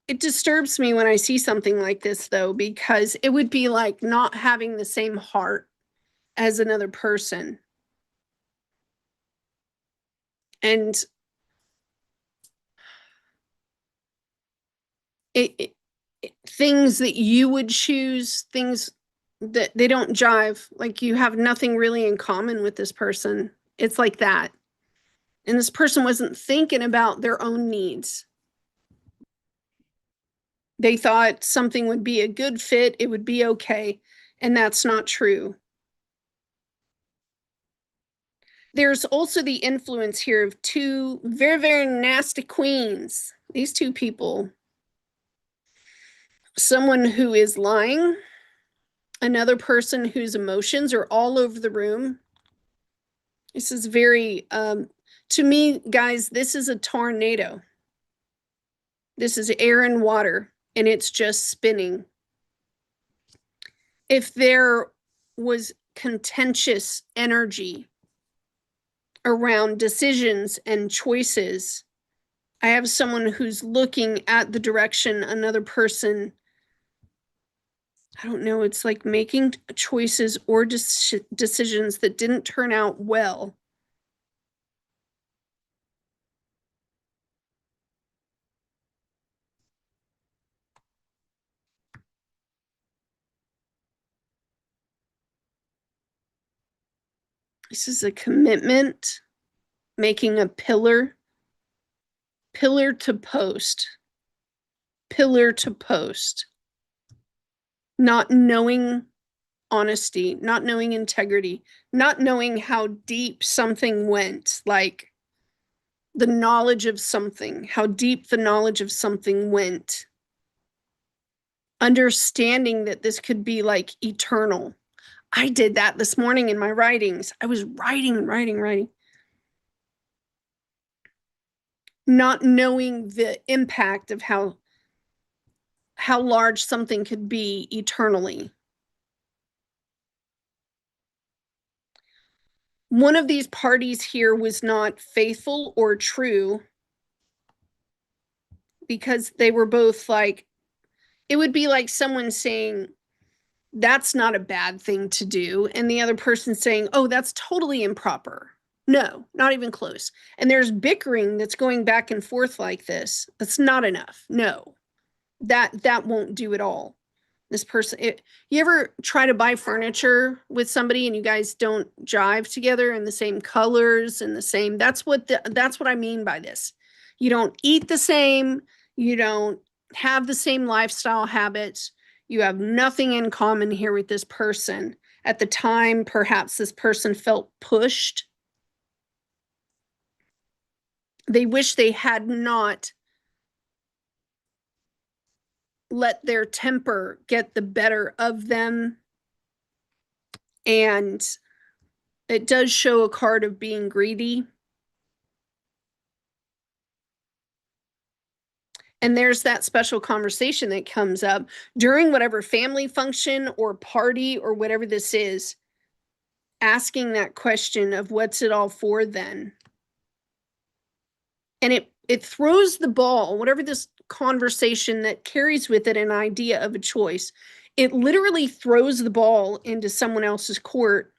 It disturbs me when I see something like this, though, because it would be like not having the same heart as another person. And things that you would choose, things that they don't jive, like you have nothing really in common with this person. It's like that. And this person wasn't thinking about their own needs. They thought something would be a good fit, it would be okay, and that's not true. There's also the influence here of two very, very nasty queens. These two people. Someone who is lying, another person whose emotions are all over the room. This is very To me, guys, this is a tornado. This is air and water, and it's just spinning. If there was contentious energy around decisions and choices, I have someone who's looking at the direction another person, I don't know, it's like making choices or decisions that didn't turn out well. This is a commitment, making a pillar to post, not knowing honesty, not knowing integrity, not knowing how deep something went, like the knowledge of something, how deep the knowledge of something went. Understanding that this could be like eternal. I did that this morning in my writings. I was writing. Not knowing the impact of how large something could be eternally. One of these parties here was not faithful or true because they were both like, it would be like someone saying, that's not a bad thing to do. And the other person saying, oh, that's totally improper. No, not even close. And there's bickering that's going back and forth like this. That's not enough. No, that won't do at all. This person, you ever try to buy furniture with somebody and you guys don't jive together in the same colors and the same, that's what I mean by this. You don't eat the same, you don't have the same lifestyle habits, you have nothing in common here with this person. At the time, perhaps this person felt pushed. They wish they had not let their temper get the better of them. And it does show a card of being greedy. And there's that special conversation that comes up during whatever family function or party or whatever this is, asking that question of what's it all for then? And it throws the ball, whatever this conversation that carries with it an idea of a choice, it literally throws the ball into someone else's court.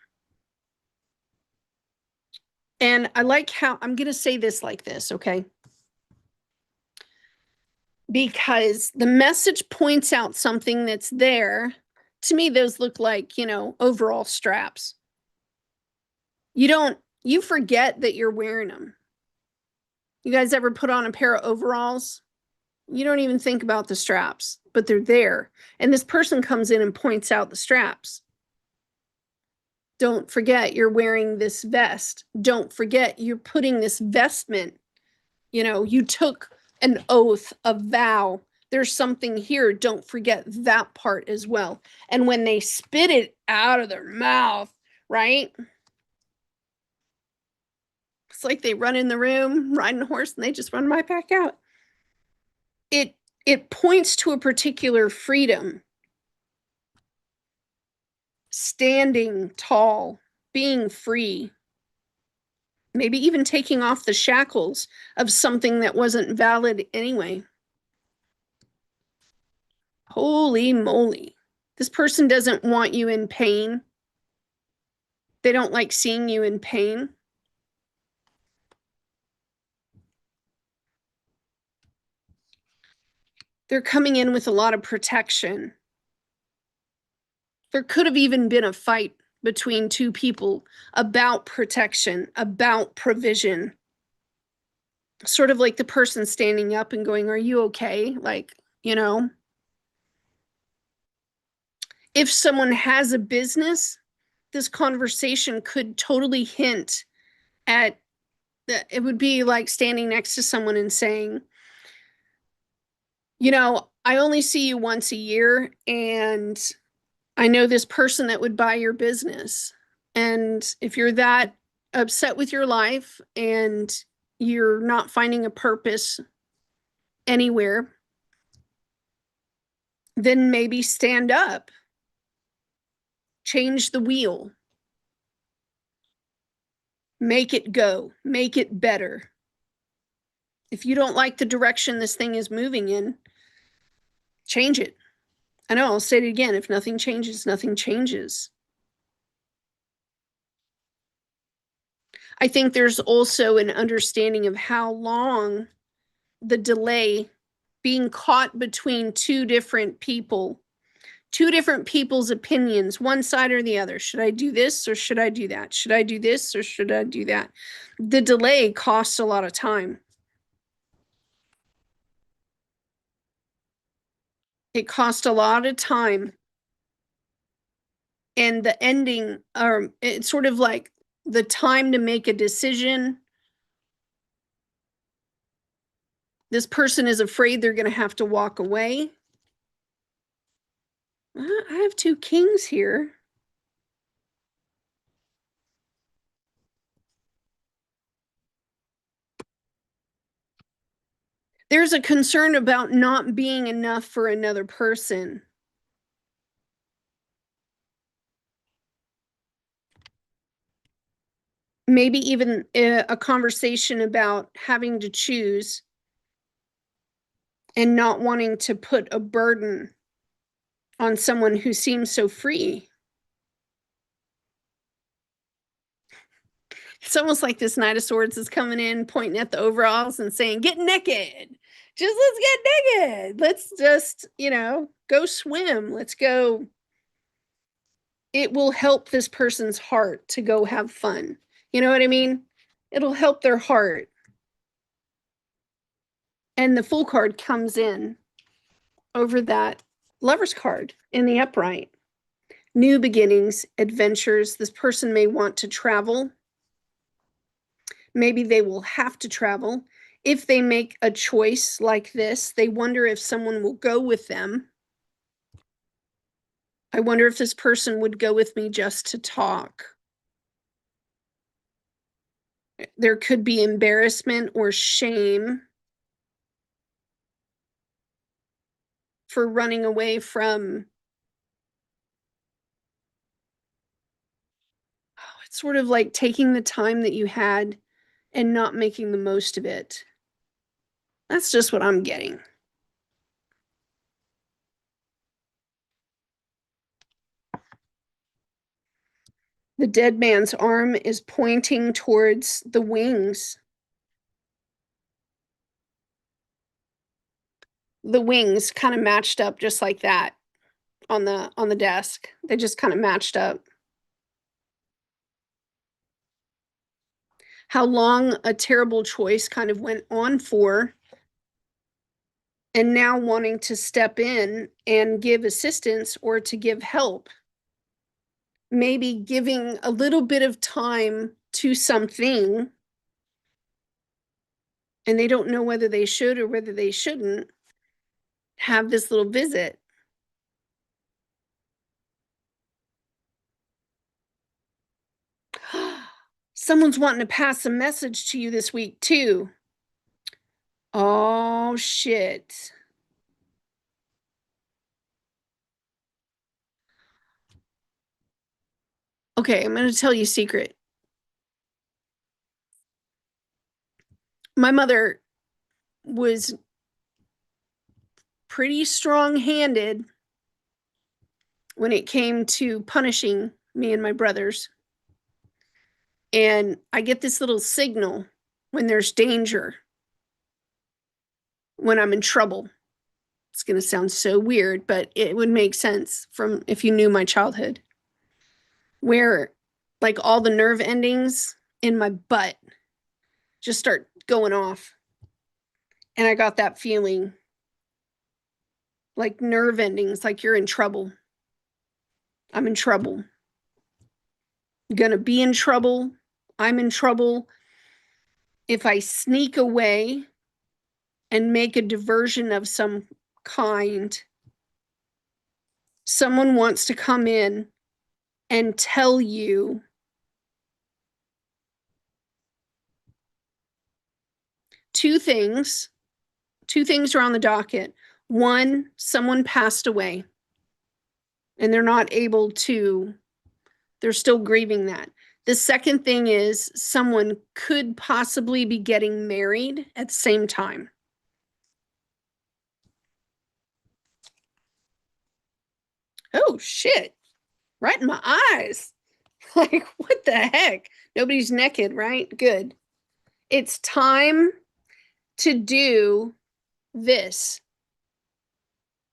And I like how, I'm going to say this like this, okay? Because the message points out something that's there. To me, those look like, overall straps. You forget that you're wearing them. You guys ever put on a pair of overalls? You don't even think about the straps, but they're there. And this person comes in and points out the straps. Don't forget you're wearing this vest. Don't forget you're putting this vestment. You took an oath, a vow. There's something here. Don't forget that part as well. And when they spit it out of their mouth, right? It's like they run in the room, riding a horse, and they just run right back out. It points to a particular freedom. Standing tall, being free. Maybe even taking off the shackles of something that wasn't valid anyway. Holy moly. This person doesn't want you in pain. They don't like seeing you in pain. They're coming in with a lot of protection. There could have even been a fight between two people about protection, about provision. Sort of like the person standing up and going, are you okay? Like, if someone has a business, this conversation could totally hint at that. It would be like standing next to someone and saying, I only see you once a year, and I know this person that would buy your business. And if you're that upset with your life and you're not finding a purpose anywhere, then maybe stand up, change the wheel, make it go, make it better. If you don't like the direction this thing is moving in, change it. I know, I'll say it again. If nothing changes, nothing changes. I think there's also an understanding of how long the delay, being caught between two different people's opinions, one side or the other. Should I do this or should I do that? Should I do this or should I do that? The delay costs a lot of time. It cost a lot of time. And the ending, it's sort of like the time to make a decision. This person is afraid they're going to have to walk away. I have 2 kings here. There's a concern about not being enough for another person. Maybe even a conversation about having to choose and not wanting to put a burden on someone who seems so free. It's almost like this Knight of Swords is coming in, pointing at the overalls and saying, get naked. Let's get naked. Let's just, go swim. Let's go. It will help this person's heart to go have fun. You know what I mean? It'll help their heart. And the Fool card comes in over that Lover's card in the upright. New beginnings, adventures. This person may want to travel. Maybe they will have to travel. If they make a choice like this, they wonder if someone will go with them. I wonder if this person would go with me just to talk. There could be embarrassment or shame for running away from. It's sort of like taking the time that you had and not making the most of it. That's just what I'm getting. The dead man's arm is pointing towards the wings. The wings kind of matched up just like that on the desk. They just kind of matched up. How long a terrible choice kind of went on for, and now wanting to step in and give assistance or to give help. Maybe giving a little bit of time to something, and they don't know whether they should or whether they shouldn't have this little visit. Someone's wanting to pass a message to you this week too. Oh, shit. Okay, I'm going to tell you a secret. My mother was pretty strong-handed when it came to punishing me and my brothers. And I get this little signal when there's danger, when I'm in trouble. It's going to sound so weird, but it would make sense from if you knew my childhood, where like all the nerve endings in my butt just start going off. And I got that feeling like nerve endings, like you're in trouble. I'm in trouble. I'm gonna be in trouble. I'm in trouble. If I sneak away and make a diversion of some kind, someone wants to come in and tell you Two things are on the docket. One, someone passed away and they're not able to, they're still grieving that. The second thing is someone could possibly be getting married at the same time. Oh, shit. Right in my eyes. Like, what the heck? Nobody's naked, right? Good. It's time to do this.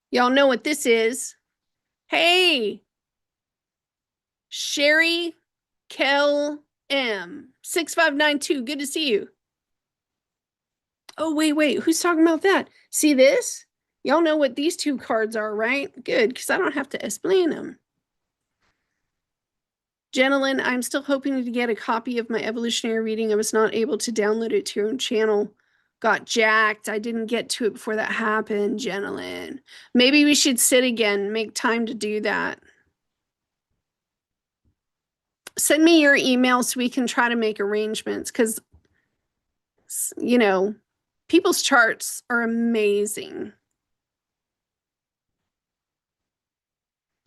Y'all know what this is. Hey, Sherry Kell M 6592. Good to see you. Oh, wait. Who's talking about that? See this? Y'all know what these two cards are, right? Good, because I don't have to explain them. Gentlemen, I'm still hoping to get a copy of my evolutionary reading. I was not able to download it to your own channel. Got jacked. I didn't get to it before that happened, gentlemen. Maybe we should sit again, make time to do that. Send me your email so we can try to make arrangements, because, you know, people's charts are amazing.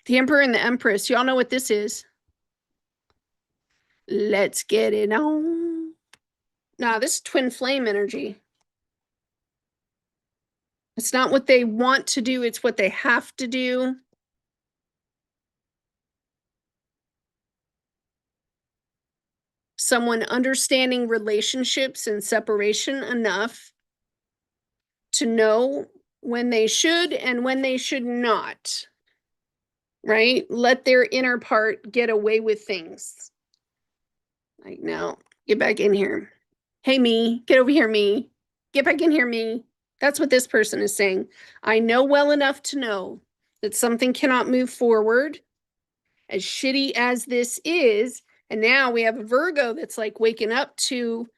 The Emperor and the Empress. Y'all know what this is. Let's get it on. Nah, this is twin flame energy. It's not what they want to do, it's what they have to do. Someone understanding relationships and separation enough to know when they should and when they should not, right? Let their inner part get away with things. Like, no, get back in here. Hey, me, get over here, me. Get back in here, me. That's what this person is saying. I know well enough to know that something cannot move forward, as shitty as this is. And now we have a Virgo that's like waking up to,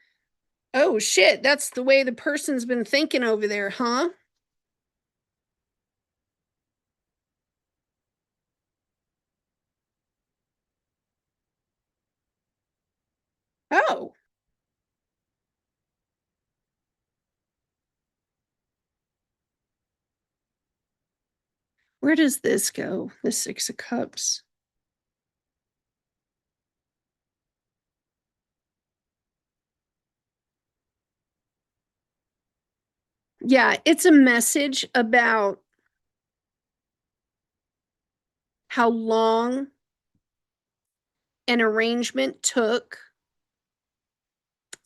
oh shit, that's the way the person's been thinking over there, huh? Oh, where does this go? The Six of Cups. Yeah, it's a message about how long an arrangement took,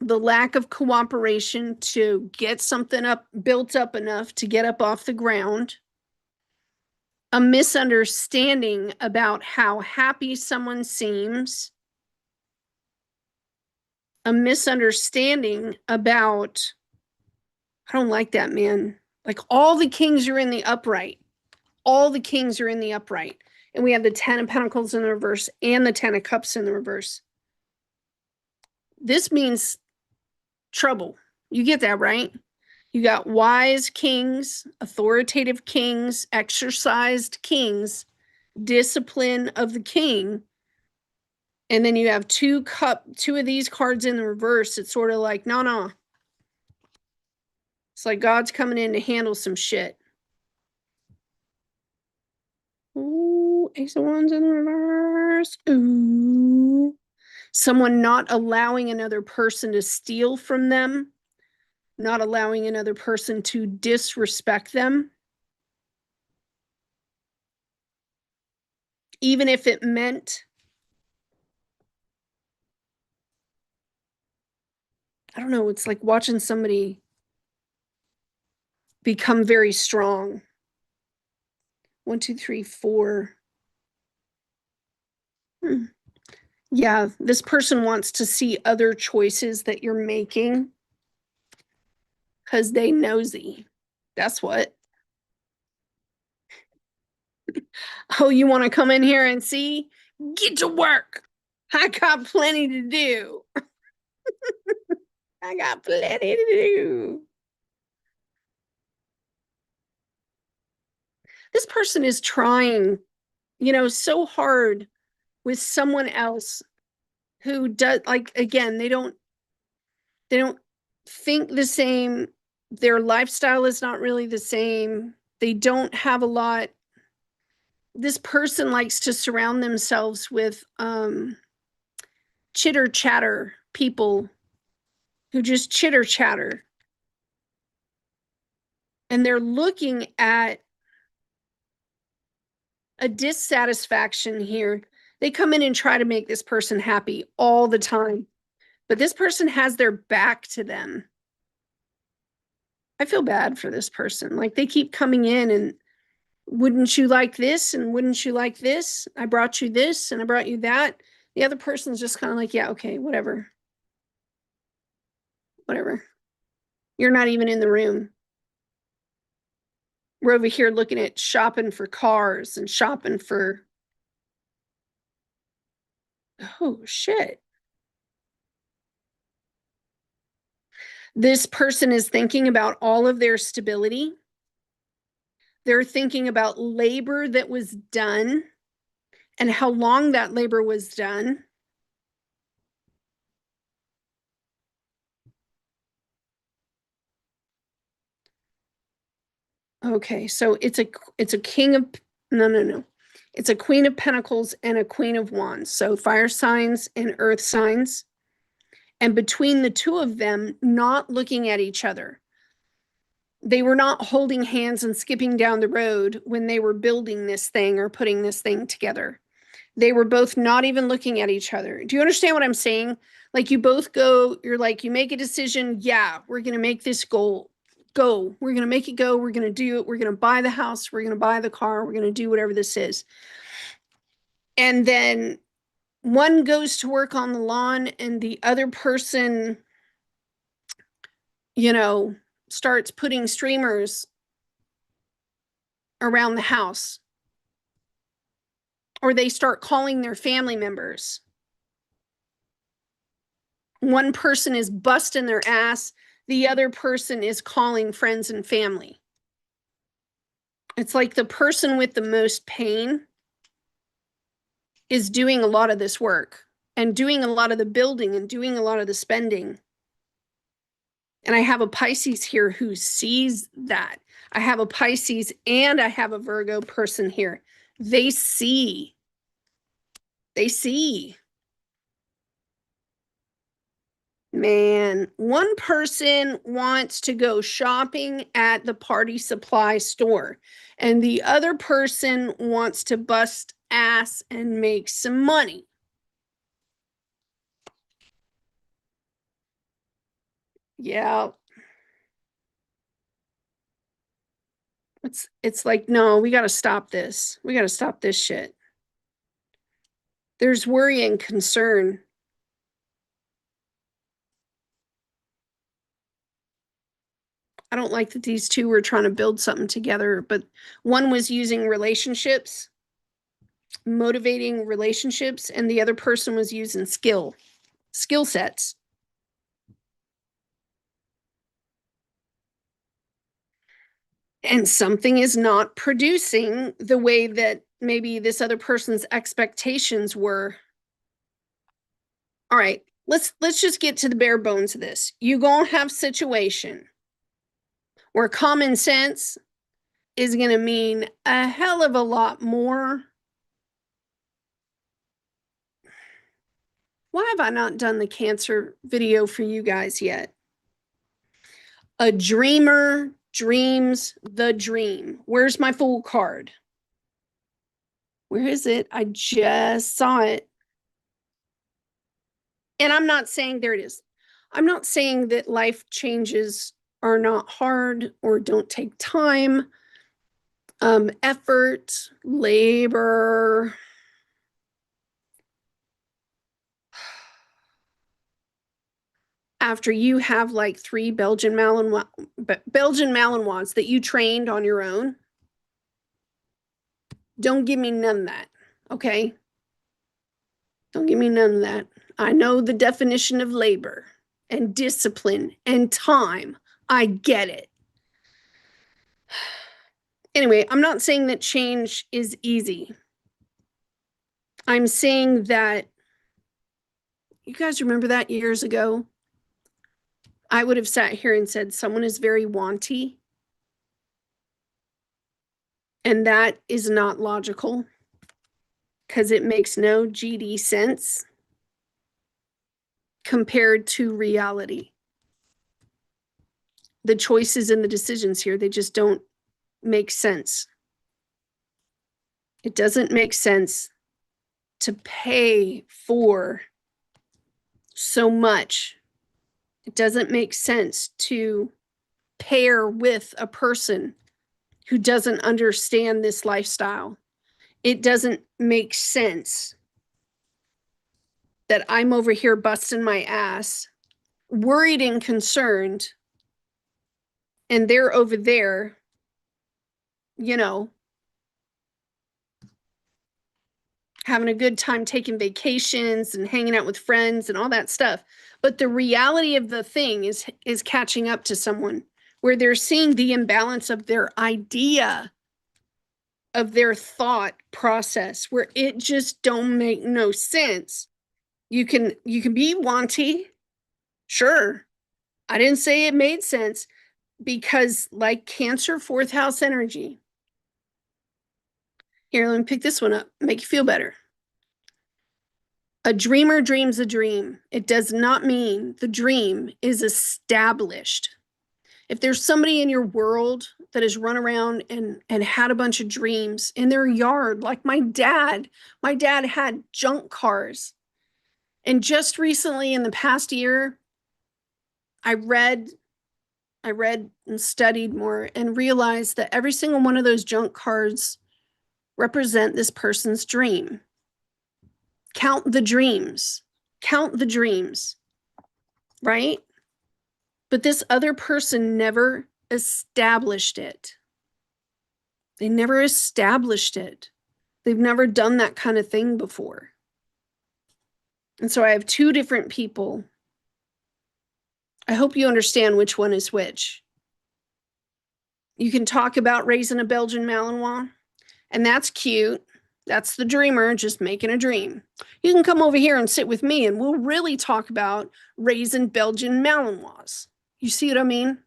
the lack of cooperation to get something up, built up enough to get up off the ground, a misunderstanding about how happy someone seems, a misunderstanding about, I don't like that, man. Like, all the kings are in the upright. All the kings are in the upright. And we have the 10 of Pentacles in the reverse and the 10 of Cups in the reverse. This means trouble. You get that, right? You got wise kings, authoritative kings, exercised kings, discipline of the king. And then you have two of these cards in the reverse. It's sort of like, no. It's like God's coming in to handle some shit. Ooh, Ace of Wands in the reverse. Ooh. Someone not allowing another person to steal from them, not allowing another person to disrespect them, even if it meant, I don't know, it's like watching somebody become very strong. 1, 2, 3, 4. Yeah, this person wants to see other choices that you're making because they nosy. That's what. Oh, you want to come in here and see? Get to work. I got plenty to do. I got plenty to do. This person is trying, so hard with someone else who does, like, again, they don't think the same. Their lifestyle is not really the same. They don't have a lot. This person likes to surround themselves with chitter chatter people who just chitter chatter. And they're looking at a dissatisfaction here. They come in and try to make this person happy all the time, but this person has their back to them. I feel bad for this person. Like, they keep coming in and, wouldn't you like this? And wouldn't you like this? I brought you this and I brought you that. The other person's just kind of like, yeah, okay, whatever. Whatever. You're not even in the room. We're over here looking at shopping for cars and shopping for, oh shit. This person is thinking about all of their stability. They're thinking about labor that was done and how long that labor was done. Okay, so it's a king of, no. It's a queen of pentacles and a queen of wands. So fire signs and earth signs. And between the two of them, not looking at each other. They were not holding hands and skipping down the road when they were building this thing or putting this thing together. They were both not even looking at each other. Do you understand what I'm saying? Like, you both go, you're like, you make a decision. Yeah, we're going to make this goal go. We're going to make it go. We're going to do it. We're going to buy the house. We're going to buy the car. We're going to do whatever this is. And then one goes to work on the lawn and the other person, starts putting streamers around the house. Or they start calling their family members. One person is busting their ass. The other person is calling friends and family. It's like the person with the most pain is doing a lot of this work and doing a lot of the building and doing a lot of the spending. And I have a Pisces here who sees that. I have a Pisces and I have a Virgo person here. They see. Man, one person wants to go shopping at the party supply store, and the other person wants to bust ass and make some money. Yeah. It's like, no, we got to stop this. We got to stop this shit. There's worry and concern. I don't like that these two were trying to build something together, but one was using relationships, motivating relationships, and the other person was using skill sets. And something is not producing the way that maybe this other person's expectations were. All right, let's just get to the bare bones of this. You gonna have situation where common sense is gonna mean a hell of a lot more. Why have I not done the Cancer video for you guys yet? A dreamer dreams the dream. Where's my Fool card? Where is it? I just saw it. And I'm not saying, there it is. I'm not saying that life changes are not hard or don't take time, effort, labor. After you have like 3 Belgian Malinois that you trained on your own, don't give me none of that, okay? Don't give me none of that. I know the definition of labor and discipline and time. I get it. Anyway, I'm not saying that change is easy. I'm saying that, you guys remember that years ago? I would have sat here and said someone is very wanty. And that is not logical because it makes no GD sense compared to reality. The choices and the decisions here, they just don't make sense. It doesn't make sense to pay for so much. It doesn't make sense to pair with a person who doesn't understand this lifestyle. It doesn't make sense that I'm over here busting my ass, worried and concerned, and they're over there, you know, having a good time taking vacations and hanging out with friends and all that stuff. But the reality of the thing is catching up to someone where they're seeing the imbalance of their idea, of their thought process, where it just don't make no sense. You can be wanty. Sure. I didn't say it made sense because like Cancer, fourth house energy. Here, let me pick this one up, make you feel better. A dreamer dreams a dream. It does not mean the dream is established. If there's somebody in your world that has run around and had a bunch of dreams in their yard, like my dad had junk cars. And just recently in the past year, I read and studied more and realized that every single one of those junk cars represent this person's dream. Count the dreams. Count the dreams, right? But this other person never established it. They never established it. They've never done that kind of thing before. And so I have two different people. I hope you understand which one is which. You can talk about raising a Belgian Malinois, and that's cute. That's the dreamer just making a dream. You can come over here and sit with me and we'll really talk about raising Belgian Malinois. You see what I mean?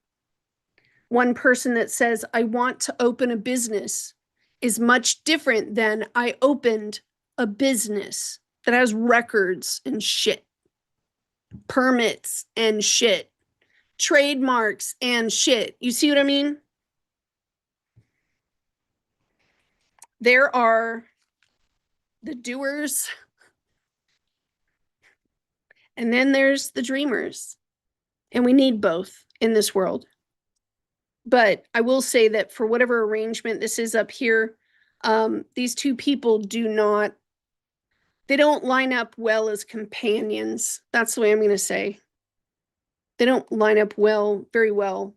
One person that says, I want to open a business is much different than I opened a business that has records and shit, permits and shit, trademarks and shit. You see what I mean? There are the doers, and then there's the dreamers. And we need both in this world. But I will say that for whatever arrangement this is up here, these two people they don't line up well as companions. That's the way I'm going to say. They don't line up very well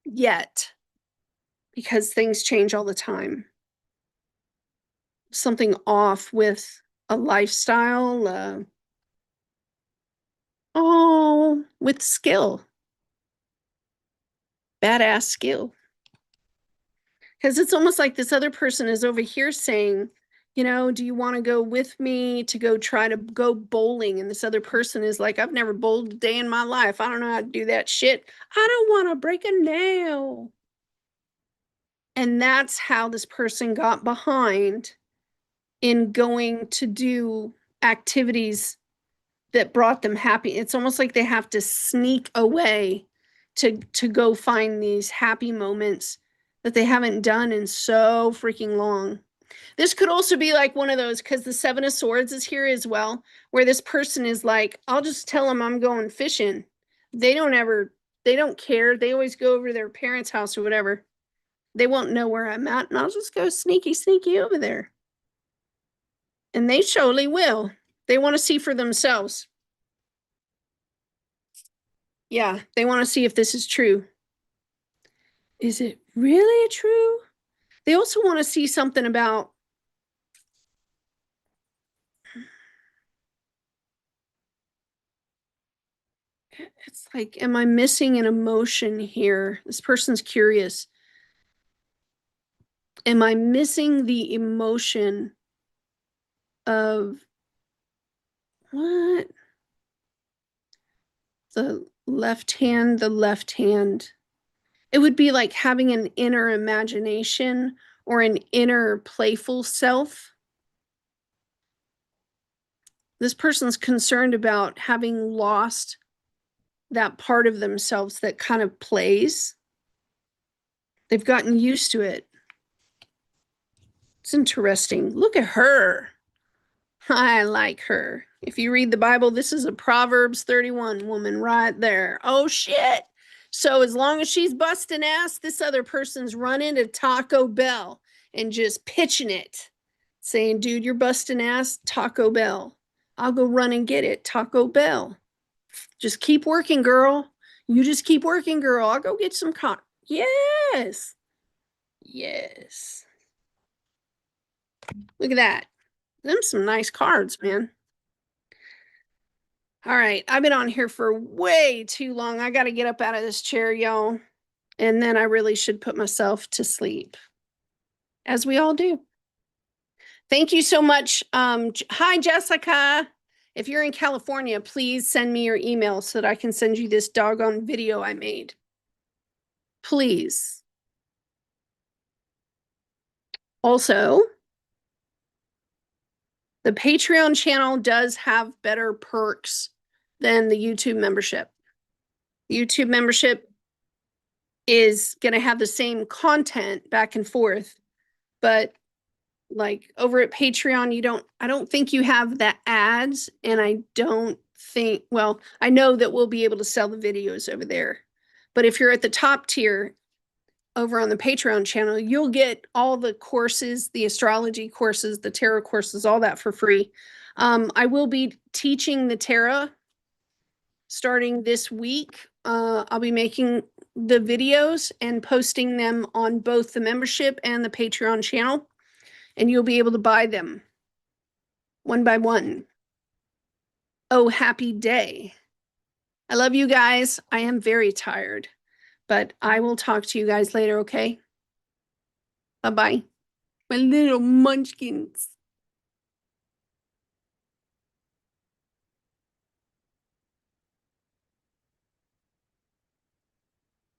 yet, because things change all the time. Something off with a lifestyle, with skill. Badass skill. Because it's almost like this other person is over here saying, you know, do you want to go with me to go try to go bowling? And this other person is like, I've never bowled a day in my life. I don't know how to do that shit. I don't want to break a nail. And that's how this person got behind in going to do activities that brought them happy. It's almost like they have to sneak away to go find these happy moments that they haven't done in so freaking long. This could also be like one of those, because the Seven of Swords is here as well, where this person is like, I'll just tell them I'm going fishing. They don't care. They always go over to their parents' house or whatever. They won't know where I'm at, and I'll just go sneaky over there. And they surely will. They want to see for themselves. Yeah, they want to see if this is true. Is it really true? They also want to see something about, it's like, am I missing an emotion here? This person's curious. Am I missing the emotion of what? The left hand, the left hand. It would be like having an inner imagination or an inner playful self. This person's concerned about having lost that part of themselves that kind of plays. They've gotten used to it. It's interesting. Look at her. I like her. If you read the Bible, this is a Proverbs 31 woman right there. Oh, shit. So as long as she's busting ass, this other person's running to Taco Bell and just pitching it, saying, dude, you're busting ass, Taco Bell. I'll go run and get it, Taco Bell. Just keep working, girl. You just keep working, girl. I'll go get some Yes. Yes. Look at that. Them some nice cards, man. All right. I've been on here for way too long. I got to get up out of this chair, y'all. And then I really should put myself to sleep, as we all do. Thank you so much. Hi, Jessica. If you're in California, please send me your email so that I can send you this doggone video I made. Please. Also, the Patreon channel does have better perks than the YouTube membership. YouTube membership is going to have the same content back and forth, but like over at Patreon, I don't think you have the ads, and I don't think, well, I know that we'll be able to sell the videos over there. But if you're at the top tier over on the Patreon channel, you'll get all the courses, the astrology courses, the tarot courses, all that for free. I will be teaching the tarot starting this week. I'll be making the videos and posting them on both the membership and the Patreon channel, and you'll be able to buy them one by one. Oh, happy day. I love you guys. I am very tired, but I will talk to you guys later, okay? Bye-bye. My little munchkins.